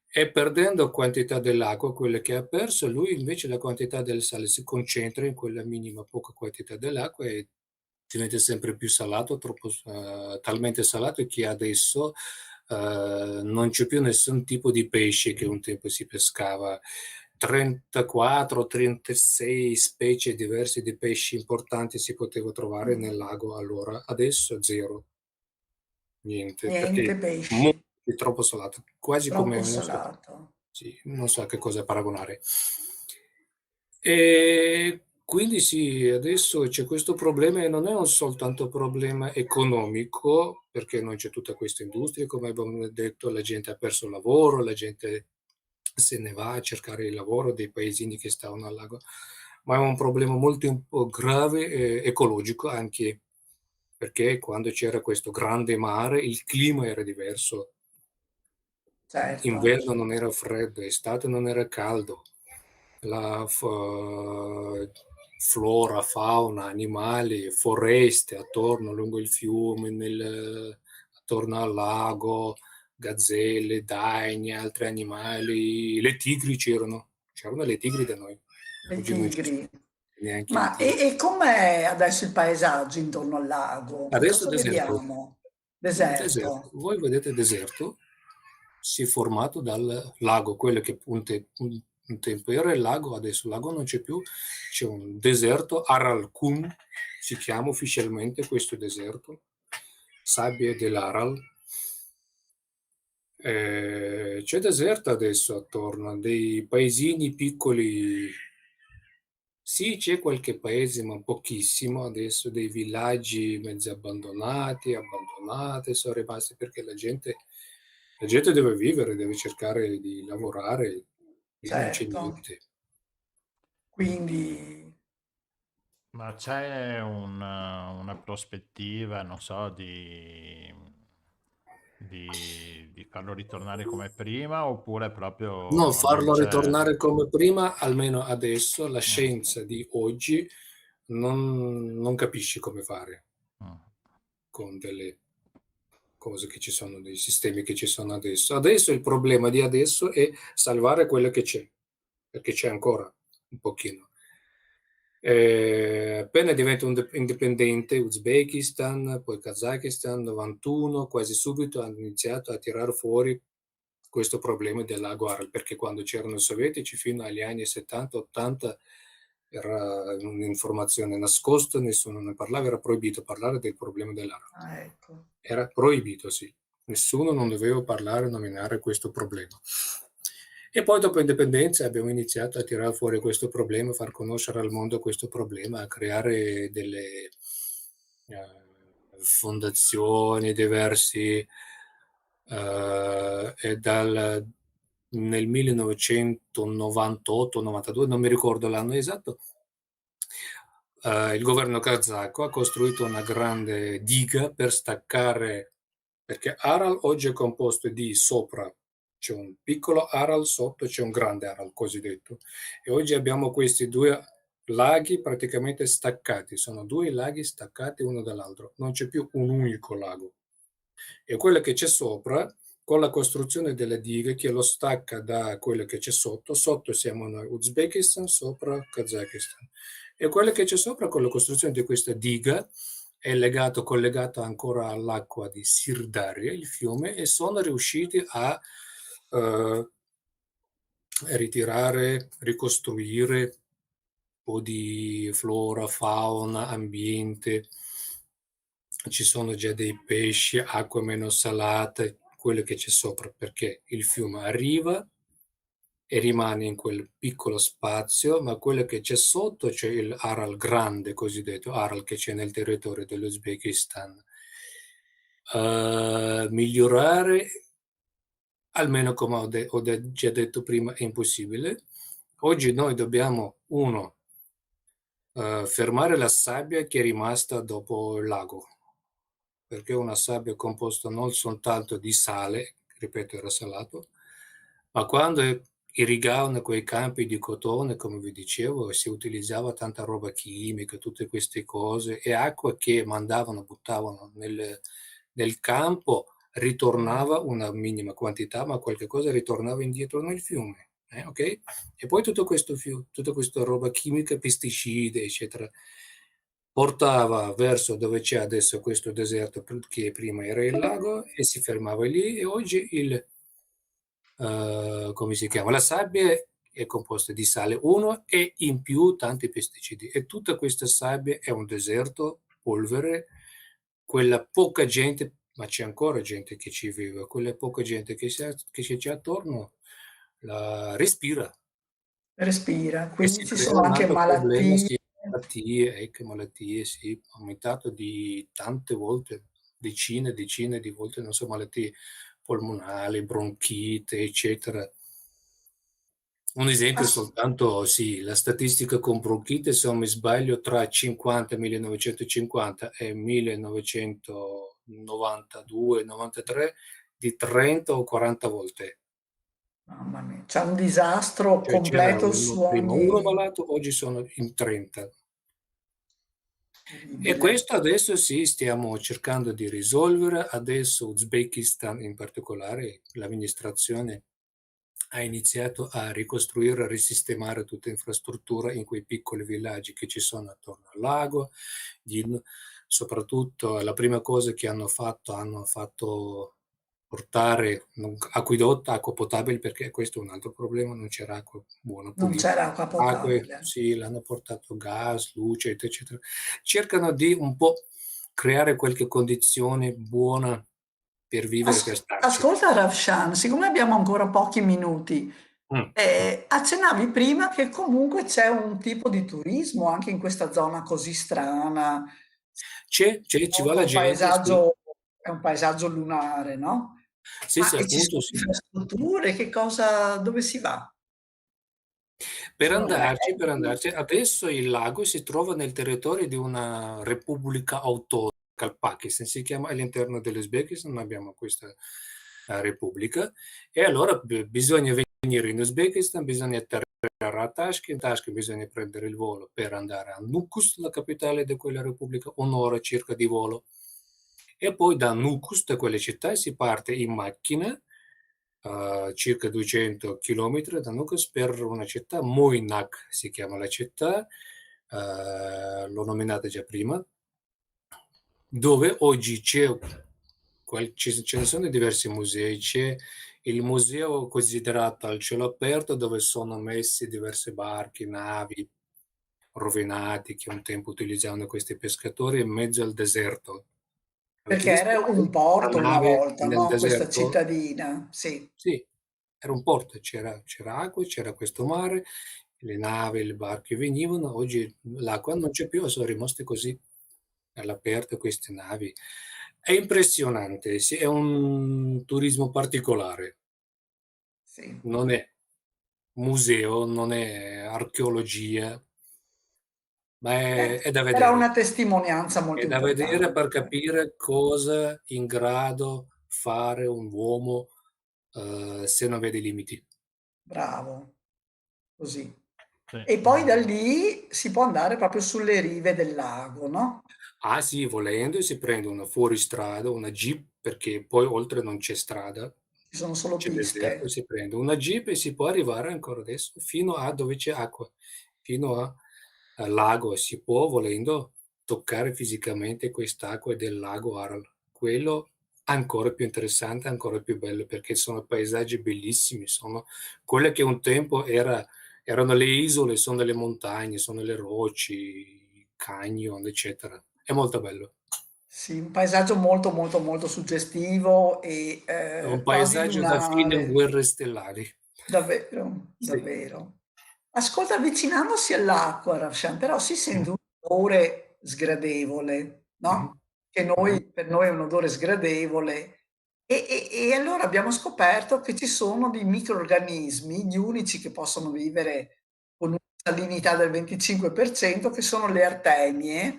e perdendo quantità dell'acqua, quella che ha perso, lui invece la quantità del sale si concentra in quella minima poca quantità dell'acqua e diventa sempre più salato, talmente salato che adesso non c'è più nessun tipo di pesce che un tempo si pescava. 34-36 specie diverse di pesci importanti si poteva trovare nel lago allora, adesso zero. Niente, Niente perché pesci, è troppo salato, quasi come, troppo non so, salato. sì, non so a che cosa paragonare. E quindi sì, adesso c'è questo problema e non è un soltanto problema economico, perché non c'è tutta questa industria, come abbiamo detto, la gente ha perso il lavoro, la gente se ne va a cercare il lavoro dei paesini che stavano al lago, ma è un problema molto grave ecologico anche, perché quando c'era questo grande mare il clima era diverso. Certo. Inverno non era freddo, estate non era caldo. La flora, fauna, animali, foreste attorno lungo il fiume, attorno al lago, gazzelle, daini, altri animali, le tigri c'erano le tigri da noi. Le Oggi non ci sono tigri. neanche le Ma tigri. e com'è adesso il paesaggio intorno al lago? Adesso Cosa deserto. vediamo? Deserto. Deserto. Voi vedete deserto? Si è formato dal lago, quello che un tempo era il lago, adesso il lago non c'è più, c'è un deserto, Aral Qum si chiama ufficialmente questo deserto, sabbie dell'Aral. C'è deserto adesso attorno, dei paesini piccoli. Sì, c'è qualche paese, ma pochissimo adesso, dei villaggi mezzi abbandonati, sono rimasti perché la gente deve vivere, deve cercare di lavorare, lì non c'è Certo. niente. Quindi Ma c'è una prospettiva, non so, di farlo ritornare come prima oppure No, proprio non farlo c'è? ritornare come prima, almeno adesso, la scienza di oggi non capisce come fare con delle cose che ci sono, dei sistemi che ci sono adesso. Adesso il problema di adesso è salvare quello che c'è, perché c'è ancora un pochino. Appena diventa indipendente Uzbekistan, poi Kazakistan, 91, quasi subito hanno iniziato a tirare fuori questo problema del lago Aral, perché quando c'erano i sovietici fino agli anni 70-80 era un'informazione nascosta, nessuno ne parlava, era proibito parlare del problema dell'Aral. Ah, ecco. Era proibito, sì. Nessuno non doveva parlare, nominare questo problema. E poi dopo l'indipendenza abbiamo iniziato a tirare fuori questo problema, a far conoscere al mondo questo problema, a creare delle fondazioni diversi, e nel 1998-92, non mi ricordo l'anno esatto, il governo kazako ha costruito una grande diga per staccare, perché Aral oggi è composto di sopra c'è un piccolo Aral, sotto c'è un grande Aral cosiddetto, e oggi abbiamo questi due laghi praticamente staccati, sono due laghi staccati uno dall'altro, non c'è più un unico lago, e quello che c'è sopra, con la costruzione della diga che lo stacca da quello che c'è sotto siamo noi Uzbekistan, sopra Kazakistan, e quello che c'è sopra con la costruzione di questa diga è collegato ancora all'acqua di Sirdarya, il fiume, e sono riusciti a ritirare, ricostruire un po' di flora, fauna, ambiente. Ci sono già dei pesci, acqua meno salata, quello che c'è sopra, perché il fiume arriva e rimane in quel piccolo spazio, ma quello che c'è sotto c'è il Aral grande, cosiddetto Aral, che c'è nel territorio dell'Uzbekistan. Migliorare, almeno come ho già detto prima, è impossibile. Oggi noi dobbiamo, fermare la sabbia che è rimasta dopo il lago, perché è una sabbia composta non soltanto di sale, ripeto era salato, ma quando irrigavano quei campi di cotone, come vi dicevo, si utilizzava tanta roba chimica, tutte queste cose, e acqua che buttavano nel campo, ritornava una minima quantità, ma qualche cosa ritornava indietro nel fiume. Ok? E poi tutta questa roba chimica, pesticidi, eccetera, portava verso dove c'è adesso questo deserto, che prima era il lago, e si fermava lì, e oggi come si chiama? La sabbia è composta di sale e in più tanti pesticidi, e tutta questa sabbia è un deserto, polvere, quella poca gente, ma c'è ancora gente che ci vive, quella poca gente che c'è attorno la respira. Quindi ci Crea sono un anche altro problema, malattie. sì, malattie, sì, aumentato di tante volte, decine di volte, non so, malattie polmonali, bronchite, eccetera. Un esempio soltanto, sì, la statistica con bronchite, se non mi sbaglio, tra 1950 e 1992-93 di 30 o 40 volte. Mamma mia, c'è un disastro Cioè c'era completo su prima uno ogni... malato, oggi sono in 30. E questo adesso sì, stiamo cercando di risolvere. Adesso Uzbekistan in particolare, l'amministrazione ha iniziato a ricostruire, a risistemare tutta l'infrastruttura in quei piccoli villaggi che ci sono attorno al lago. Soprattutto la prima cosa che hanno fatto portare acqua potabile, perché questo è un altro problema, non c'era acqua buona, Non pulita. c'era acqua potabile. Sì, l'hanno portato gas, luce, eccetera. Cercano di un po' creare qualche condizione buona per vivere, per starci. Ascolta Ravshan, siccome abbiamo ancora pochi minuti, accennavi prima che comunque c'è un tipo di turismo anche in questa zona così strana. Ci va la gente. È un paesaggio lunare, no? Sì, Ma sì, ci sono appunto, sì. infrastrutture, dove si va? Per andarci, adesso il lago si trova nel territorio di una repubblica autonoma, il Pakistan si chiama, all'interno dell'Uzbekistan abbiamo questa repubblica, e allora bisogna venire in Uzbekistan, bisogna atterrare a Tashkent, bisogna prendere il volo per andare a Nukus, la capitale di quella repubblica, un'ora circa di volo, e poi da Nukus, da quelle città, si parte in macchina circa 200 km da Nukus per una città, Moynak si chiama la città, l'ho nominata già prima, dove oggi c'è ce ne sono diversi musei. C'è il museo considerato al cielo aperto, dove sono messi diverse barche, navi rovinati che un tempo utilizzavano questi pescatori in mezzo al deserto. Perché era un porto una volta, nel no? Questa deserto. cittadina, sì. Sì, era un porto, c'era acqua, c'era questo mare, le navi, le barche venivano. Oggi l'acqua non c'è più, sono rimaste così all'aperto queste navi. È impressionante, sì, è un turismo particolare. Sì. Non è museo, non è archeologia, ma è da vedere. Era una testimonianza molto È da importante. vedere per capire cosa è in grado fare un uomo se non vede i limiti. Bravo, così. Sì. E poi da lì si può andare proprio sulle rive del lago, no? Ah sì, volendo si prende una fuoristrada, una jeep, perché poi oltre non c'è strada, Ci sono solo c'è piste. deserto, si prende una jeep e si può arrivare ancora adesso fino a dove c'è acqua, fino al lago. Si può, volendo, toccare fisicamente quest'acqua del lago Aral. Quello ancora più interessante, ancora più bello, perché sono paesaggi bellissimi, sono quelle che un tempo erano le isole, sono le montagne, sono le rocce, i canyon, eccetera. È molto bello. Sì, un paesaggio molto molto molto suggestivo e È un quasi paesaggio da film lunare. Guerre Stellari. Davvero, Sì. davvero. Ascolta, avvicinandosi all'acqua, Ravshan, però si sente un odore sgradevole, no? Che per noi è un odore sgradevole. E allora abbiamo scoperto che ci sono dei microrganismi, gli unici che possono vivere con una salinità del 25%, che sono le artemie.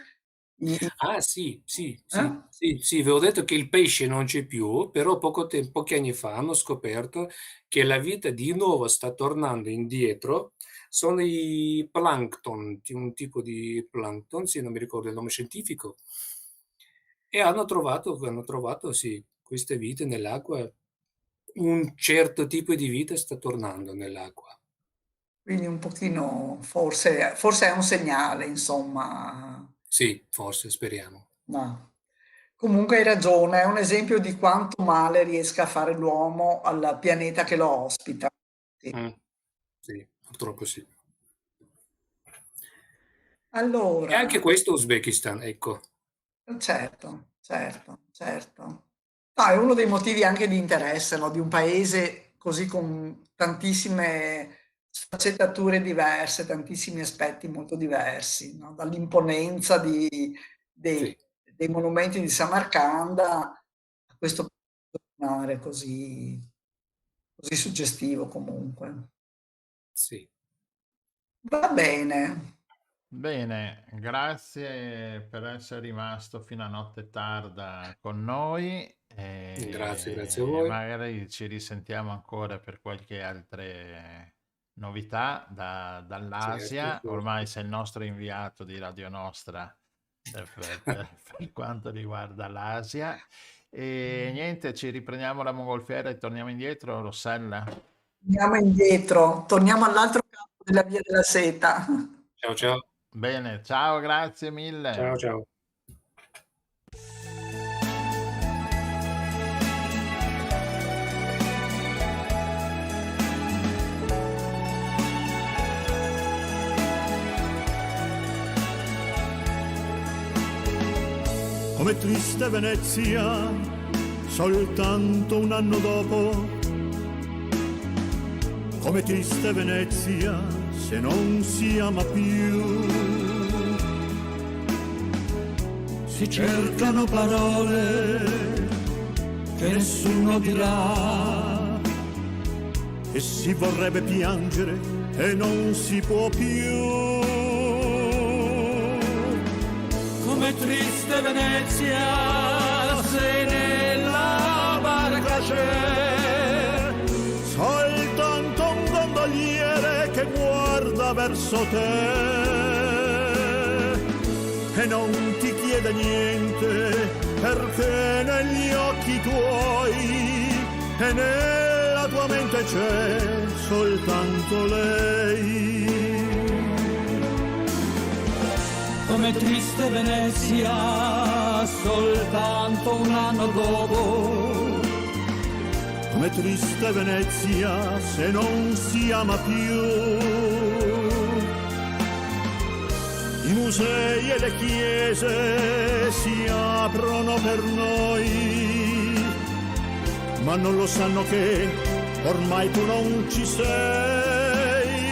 Ah sì, Eh? vi ho detto che il pesce non c'è più, però pochi anni fa hanno scoperto che la vita di nuovo sta tornando indietro. Sono i plankton, un tipo di plankton, sì, non mi ricordo il nome scientifico, e hanno trovato sì, queste vite nell'acqua. Un certo tipo di vita sta tornando nell'acqua. Quindi un pochino, forse è un segnale, insomma. Sì, forse, speriamo. No. Comunque hai ragione, è un esempio di quanto male riesca a fare l'uomo al pianeta che lo ospita. Sì. Sì, purtroppo sì. Allora, E anche questo Uzbekistan, ecco. certo. No, è uno dei motivi anche di interesse, no, di un paese così con tantissime sfaccettature diverse, tantissimi aspetti molto diversi, no? Dall'imponenza dei monumenti di Samarcanda a questo mare così suggestivo comunque. Sì. Va bene. Bene, grazie per essere rimasto fino a notte tarda con noi. Grazie a voi. Magari ci risentiamo ancora per qualche altre novità dall'Asia. Certo. Ormai sei il nostro inviato di Radio Nostra per quanto riguarda l'Asia. E niente, ci riprendiamo la mongolfiera e torniamo indietro, Rossella. Andiamo indietro, torniamo all'altro capo della Via della Seta. Ciao. Bene, ciao, grazie mille. Ciao. Come triste Venezia, soltanto un anno dopo. Come triste Venezia, se non si ama più. Si cercano parole che nessuno dirà e si vorrebbe piangere e non si può più. Come triste Venezia, se nella barca c'è soltanto un gondoliere che guarda verso te e non ti chiede niente, perché negli occhi tuoi e nella tua mente c'è soltanto lei. Come triste Venezia, soltanto soltanto un anno dopo. Come triste Venezia se non si ama più. I musei e le chiese si aprono per noi, ma non lo sanno che ormai tu non ci sei.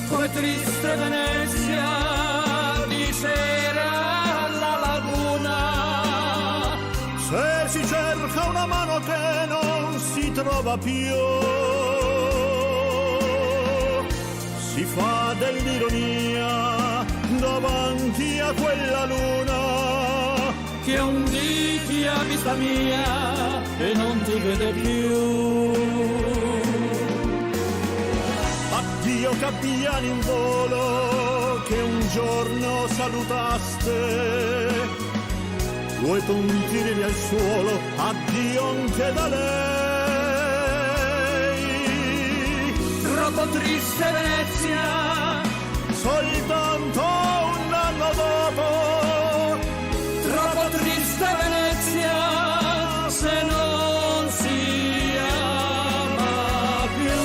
Come triste Venezia di sera alla laguna, se si cerca una mano che non si trova più, si fa dell'ironia davanti a quella luna che un dì ti ha vista mia e non ti vede più. Addio gabbiani in volo che un giorno salutaste, tuoi puntini al suolo, addio anche da lei. Troppo triste Venezia, soltanto un anno dopo. Troppo triste Venezia, se non si ama più.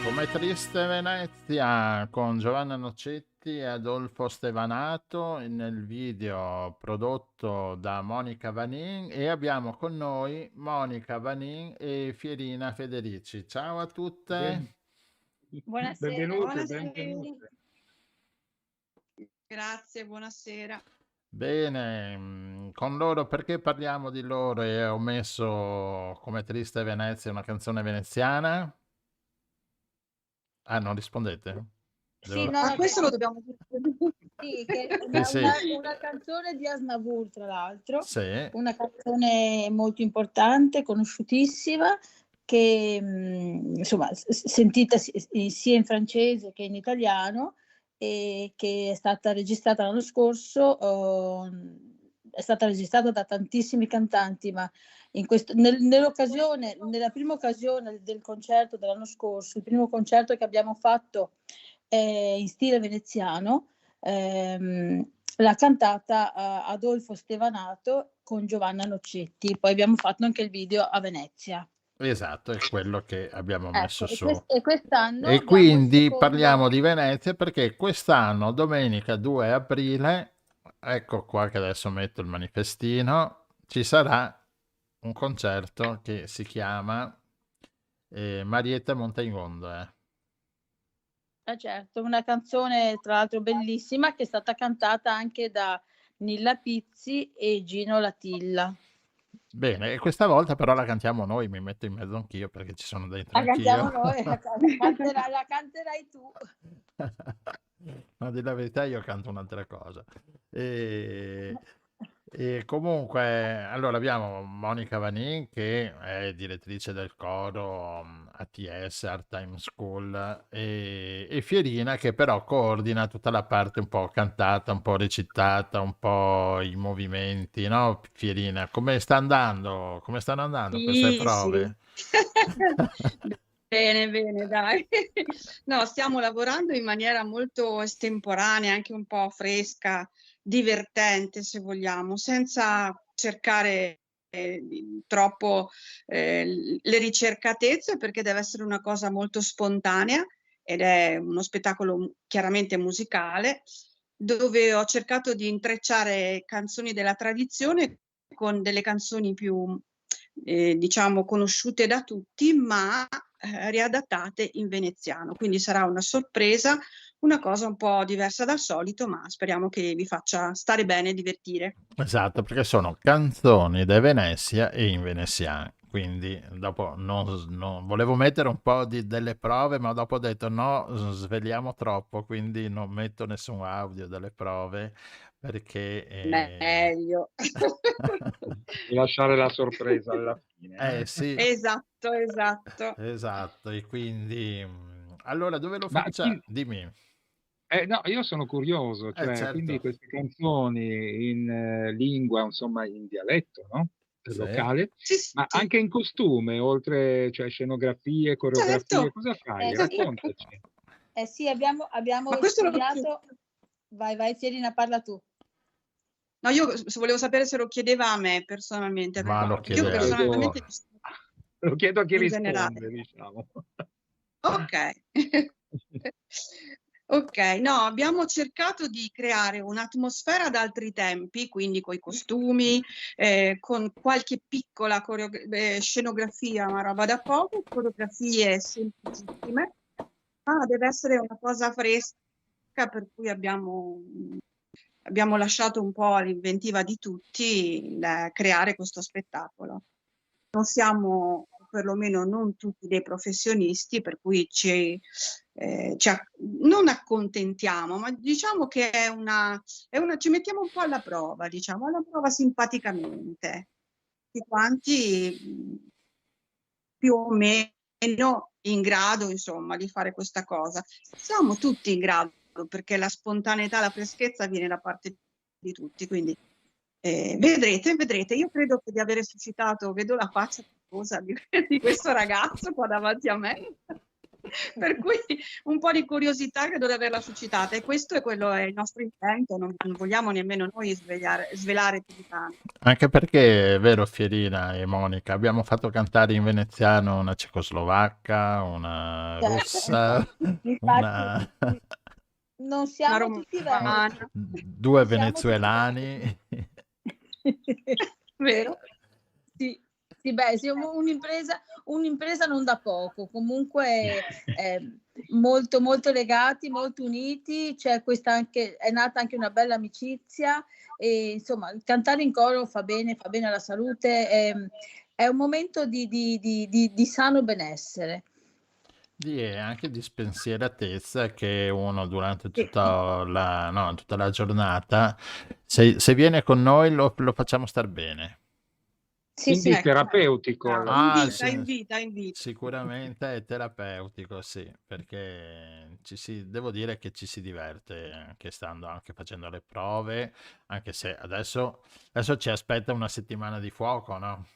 Come triste Venezia con Giovanna Nocetti e Adolfo Stevanato nel video prodotto da Monica Vanin, e abbiamo con noi Monica Vanin e Fierina Federici. Ciao a tutte. Buonasera. Benvenute, Buonasera. benvenute. Grazie, buonasera. Bene, con loro perché parliamo di loro e ho messo Come triste Venezia, una canzone veneziana? Ah, non rispondete? Sì, Devo- no, questo lo dobbiamo dire. Sì, che è Sì. una canzone di Aznavour, tra l'altro, Sì, una canzone molto importante, conosciutissima, che insomma sentita sia in francese che in italiano, e che è stata registrata l'anno scorso, è stata registrata da tantissimi cantanti, ma nella prima occasione del concerto dell'anno scorso, il primo concerto che abbiamo fatto in stile veneziano, l'ha cantata Adolfo Stevanato con Giovanna Nocetti. Poi abbiamo fatto anche il video a Venezia. esatto, è quello che abbiamo messo Ecco, su. e quest'anno E abbiamo il quindi secondo. parliamo di Venezia perché quest'anno, domenica 2 aprile, ecco qua che adesso metto il manifestino, ci sarà un concerto che si chiama Marietta Montaignondo. Certo, una canzone tra l'altro bellissima che è stata cantata anche da Nilla Pizzi e Gino Latilla. Bene, e questa volta però la cantiamo noi, mi metto in mezzo anch'io perché ci sono dentro La cantiamo anch'io. noi, la canterai tu. No, di la verità io canto un'altra cosa. E comunque, allora abbiamo Monica Vanin che è direttrice del coro ATS, Art Time School, e Fierina che però coordina tutta la parte un po' cantata, un po' recitata, un po' i movimenti, no? Fierina, come stanno andando queste Sì, prove? Bene, dai. No, stiamo lavorando in maniera molto estemporanea, anche un po' fresca, divertente, se vogliamo, senza cercare troppo le ricercatezze, perché deve essere una cosa molto spontanea ed è uno spettacolo chiaramente musicale, dove ho cercato di intrecciare canzoni della tradizione con delle canzoni più diciamo conosciute da tutti, ma riadattate in veneziano. Quindi sarà una sorpresa, una cosa un po' diversa dal solito, ma speriamo che vi faccia stare bene e divertire. Esatto, perché sono canzoni da Venezia e in veneziano. Quindi dopo non volevo mettere un po' delle prove, ma dopo ho detto no, sveliamo troppo, quindi non metto nessun audio delle prove perché Meglio. Lasciare la sorpresa alla fine. sì, Esatto. esatto, e quindi allora dove lo Ma facciamo? Dimmi. no, io sono curioso, cioè, Certo. quindi queste canzoni in lingua, insomma, in dialetto, no? teatro Sì. locale, Sì, sì, ma sì. anche in costume, oltre, cioè scenografie, coreografie, Certo. cosa fai? Sì. Raccontaci. Sì, abbiamo Ma questo lo studiato. Vai, Fierina, parla tu. No, io volevo sapere se lo chiedeva a me personalmente, Ma lo perché io Lo chiedeva. chiedo, personalmente lo chiedo a chi in generale. risponde, diciamo. Ok. Ok, no, abbiamo cercato di creare un'atmosfera d'altri tempi, quindi coi costumi, con qualche piccola scenografia, ma roba da poco, coreografie semplicissime, ma deve essere una cosa fresca, per cui abbiamo lasciato un po' all'inventiva di tutti creare questo spettacolo. Non siamo, perlomeno non tutti, dei professionisti, per cui non accontentiamo, ma diciamo che ci mettiamo un po' alla prova, simpaticamente, tutti quanti più o meno in grado, insomma, di fare questa cosa. Siamo tutti in grado, perché la spontaneità, la freschezza viene da parte di tutti, quindi vedrete, io credo che di avere suscitato, vedo la faccia cosa di questo ragazzo qua davanti a me, per cui un po' di curiosità credo di averla suscitata, e questo è il nostro intento, non vogliamo nemmeno noi svelare più di tanto. Anche perché è vero, Fierina e Monica, abbiamo fatto cantare in veneziano una cecoslovacca, una russa, una... Non siamo tutti veneti. due venezuelani. Vero? Sì, beh, siamo un'impresa non da poco, comunque molto, molto legati, molto uniti, c'è è nata anche una bella amicizia, e insomma cantare in coro fa bene alla salute, è un momento di sano benessere. Anche di spensieratezza che uno durante tutta la giornata, se viene con noi lo facciamo star bene. Quindi è terapeutico. Invita. Sicuramente è terapeutico, sì, perché devo dire che ci si diverte anche facendo le prove, anche se adesso ci aspetta una settimana di fuoco, no?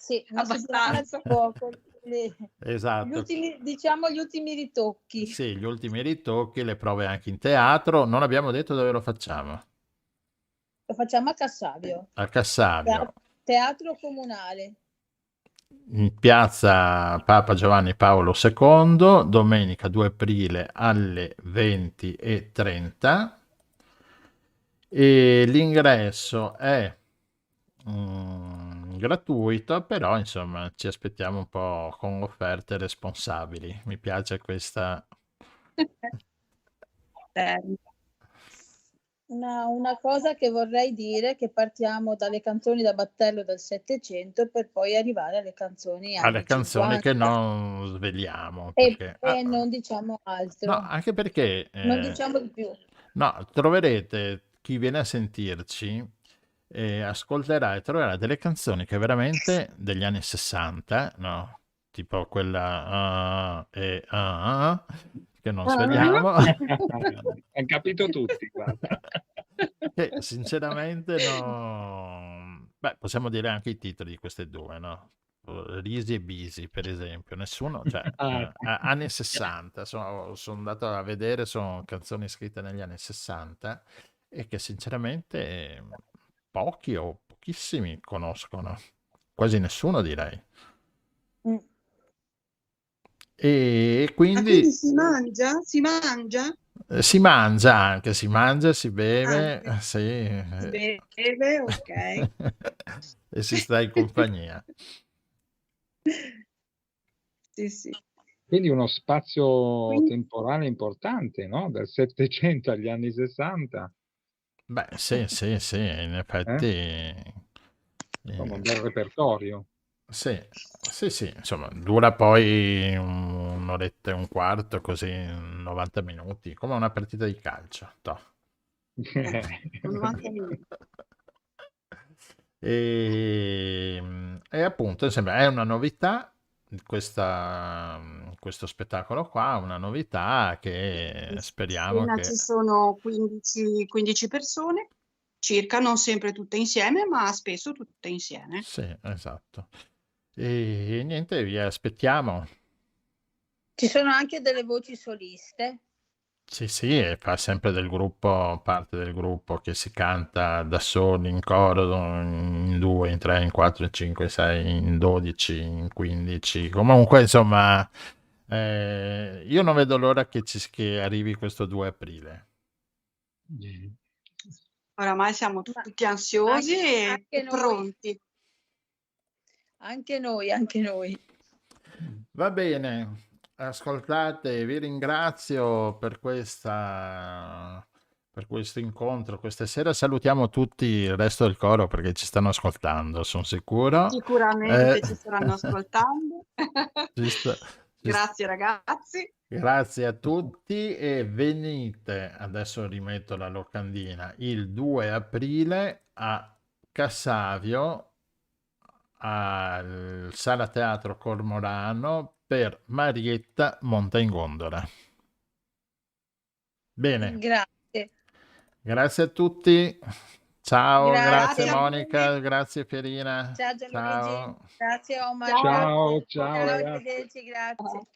Sì, abbastanza. Esatto. Gli ultimi ritocchi. Sì, gli ultimi ritocchi, le prove anche in teatro. Non abbiamo detto dove lo facciamo. Lo facciamo a Cassavio. A Cassavio. Teatro comunale. In piazza Papa Giovanni Paolo II, domenica 2 aprile alle 20:30. E l'ingresso è gratuito, però insomma ci aspettiamo un po' con offerte responsabili. Mi piace questa. Una cosa che vorrei dire è che partiamo dalle canzoni da battello del Settecento per poi arrivare alle canzoni Alle canzoni 50. che non sveliamo. E Perché, non diciamo altro. No, anche perché non diciamo di più. No, troverete chi viene a sentirci ascolterà e troverà delle canzoni che veramente degli anni 60, no? Tipo quella che non svegliamo. Hanno capito tutti, guarda. Che sinceramente no. Beh, possiamo dire anche i titoli di queste due, no? Risi e Bisi, per esempio. Nessuno, cioè, anni 60, sono andato a vedere, sono canzoni scritte negli anni 60 e che sinceramente pochi o pochissimi conoscono, quasi nessuno direi. E quindi si mangia? si mangia anche, si mangia, si beve, sì. Si beve, ok. E si sta in compagnia. Sì. Quindi uno spazio temporale importante, no? Dal Settecento agli anni 60. Beh, sì, in effetti. Insomma, un bel repertorio. Sì, insomma, dura poi un'oretta e un quarto, così 90 minuti, come una partita di calcio. 90 minuti. E appunto, insomma, è una novità questo spettacolo qua, una novità che speriamo che ci sono 15 persone. circa, non sempre tutte insieme, ma spesso tutte insieme. Sì, esatto. E niente, vi aspettiamo. Ci sono anche delle voci soliste. Sì, e fa sempre parte del gruppo che si canta da soli, in coro, in 2, in 3, in 4, in 5, 6, in 12, in 15. Comunque, insomma, io non vedo l'ora che arrivi questo 2 aprile. Oramai siamo tutti ansiosi e pronti. Anche noi. Va bene. Ascoltate, vi ringrazio per questo incontro questa sera. Salutiamo tutti il resto del coro perché ci stanno ascoltando, sono sicuro. Sicuramente ci staranno ascoltando. Grazie ragazzi. Grazie a tutti e venite, adesso rimetto la locandina, il 2 aprile a Cassavio al Sala Teatro Cormorano per Marietta monta in gondola. Bene. Grazie a tutti. Ciao, grazie Monica, grazie Pierina. Ciao Gianluigi. Grazie Omar. Ciao ragazzi. Arrivederci, grazie.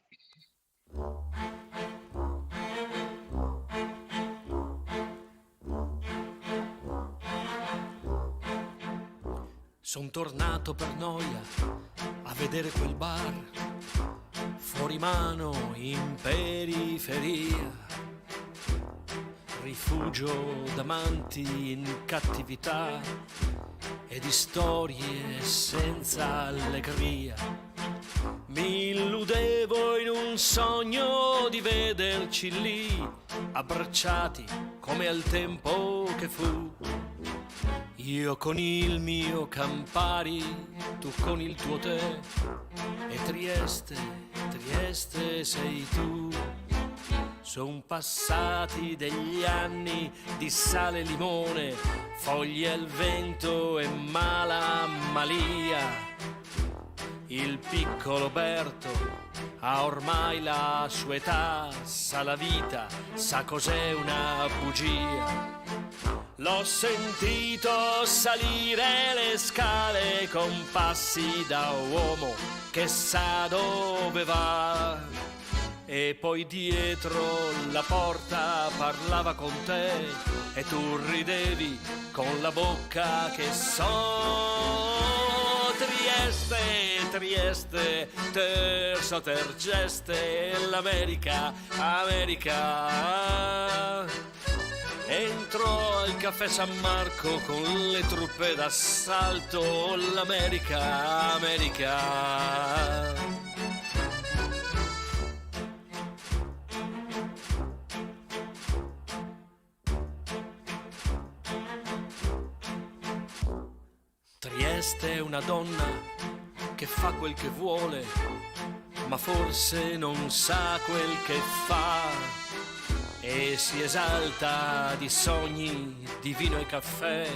Son tornato per noia a vedere quel bar fuori mano in periferia, rifugio d'amanti in cattività e di storie senza allegria. Mi illudevo in un sogno di vederci lì, abbracciati come al tempo che fu. Io con il mio Campari, tu con il tuo tè, e Trieste sei tu. Son passati degli anni di sale e limone, foglie al vento e mala malia. Il piccolo Berto ha ormai la sua età, sa la vita, sa cos'è una bugia. L'ho sentito salire le scale con passi da uomo che sa dove va. E poi dietro la porta parlava con te e tu ridevi con la bocca che Trieste, Tergeste, l'America. Entro al caffè San Marco con le truppe d'assalto, l'America. Trieste è una donna che fa quel che vuole, ma forse non sa quel che fa. E si esalta di sogni, di vino e caffè,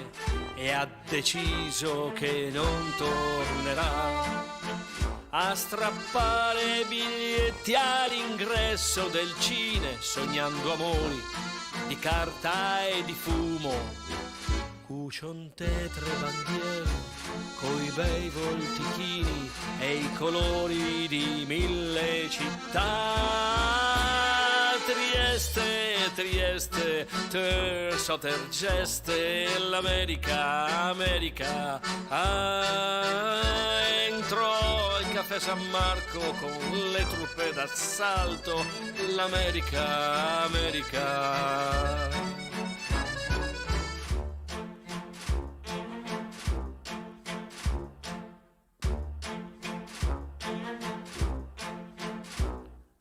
e ha deciso che non tornerà a strappare biglietti all'ingresso del cine, sognando amori di carta e di fumo. Cucion tetre bandiere, coi bei voltichini e i colori di 1000 città. Trieste, Tergeste, l'America. Entro al caffè San Marco con le truppe d'assalto, l'America.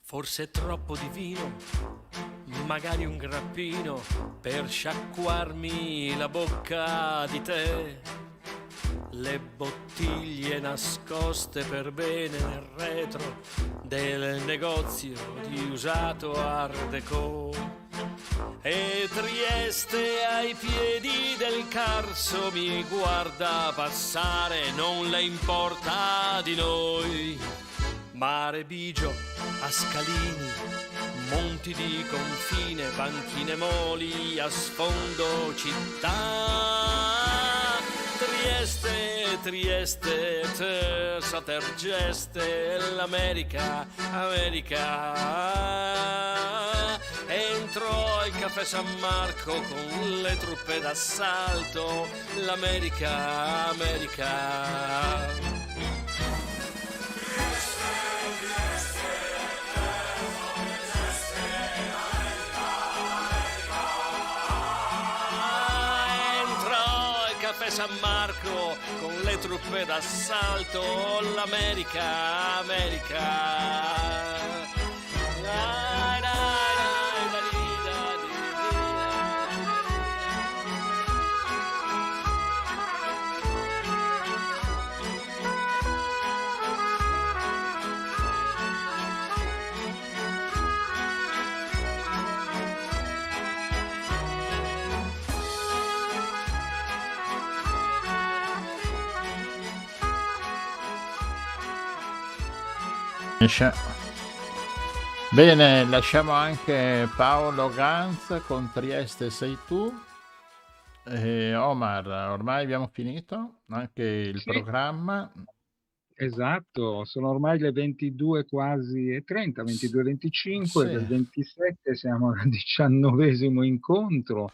Forse è troppo di vino, magari un grappino per sciacquarmi la bocca di te. Le bottiglie nascoste per bene nel retro del negozio di usato Art Deco. E Trieste ai piedi del Carso mi guarda passare, non le importa di noi. Mare Bigio, a Scalini, monti di confine, banchine moli a sfondo città. Trieste, Trieste, Terza Tergeste, l'America, America. Entro al caffè San Marco con le truppe d'assalto, l'America, America. San Marco con le truppe d'assalto, l'America, America. Bene, lasciamo anche Paolo Ganz con Trieste sei tu. Omar, ormai abbiamo finito anche il programma. Esatto, sono ormai le 22 quasi e 30, 22:25 Sì. del 27, siamo al 19° incontro.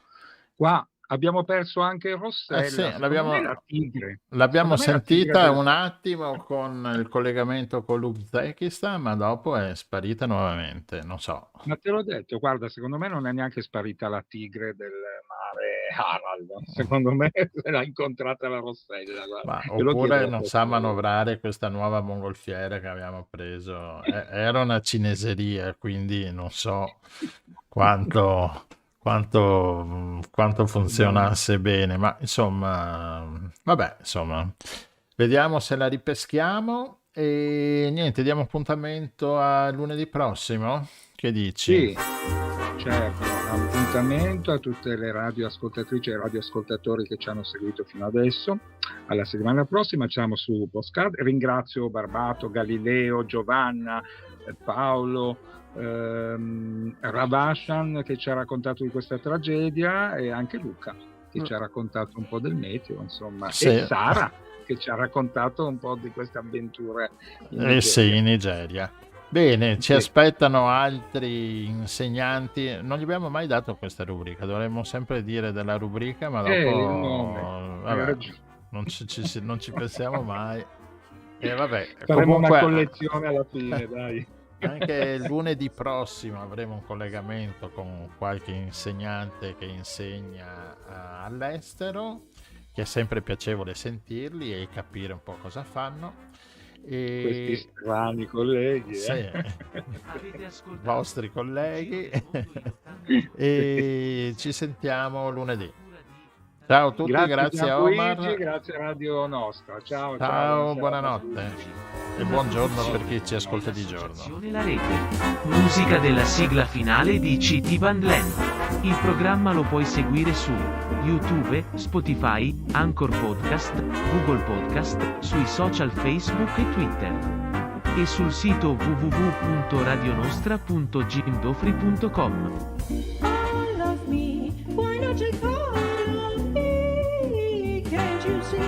Qua abbiamo perso anche Rossella, Sì, secondo me la tigre. l'abbiamo Secondo me la tigre sentita del- un attimo con il collegamento con l'Uzbekistan, ma dopo è sparita nuovamente, non so. Ma te l'ho detto, guarda, secondo me non è neanche sparita la tigre del mare Harald, secondo me se l'ha incontrata la Rossella. guarda. Ma Te lo oppure chiedo non a sa te. manovrare questa nuova mongolfiera che abbiamo preso. Era una cineseria, quindi non so quanto funzionasse bene, ma insomma, vabbè, insomma, vediamo se la ripeschiamo e niente, diamo appuntamento a lunedì prossimo. Che dici? Sì, certo, appuntamento a tutte le radioascoltatrici e radioascoltatori che ci hanno seguito fino adesso. Alla settimana prossima siamo su Postcard. Ringrazio Barbato, Galileo, Giovanna, Paolo, Ravashan che ci ha raccontato di questa tragedia e anche Luca che ci ha raccontato un po' del meteo, insomma, Sì. e Sara che ci ha raccontato un po' di queste avventure in Sì, Nigeria. in Nigeria. Bene, ci Sì. aspettano altri insegnanti. Non gli abbiamo mai dato questa rubrica, dovremmo sempre dire della rubrica, ma dopo Il nome, hai vabbè, ragione. non ci pensiamo mai. E vabbè, Faremo comunque una collezione alla fine, dai. anche il lunedì prossimo avremo un collegamento con qualche insegnante che insegna all'estero, che è sempre piacevole sentirli e capire un po' cosa fanno. Questi strani colleghi, Sì, vostri colleghi. E ci sentiamo lunedì. Ciao a tutti, grazie a Omar. Gianluigi, grazie a Radio Nostra. Ciao, Ciao, buonasera. buonanotte e buongiorno per chi ci ascolta di giorno. La rete. Musica della sigla finale di CT Bandland. Il programma lo puoi seguire su YouTube, Spotify, Anchor Podcast, Google Podcast, sui social Facebook e Twitter. E sul sito www.radionostra.jimdofri.com. All of me, why not take all of me? Can't you see?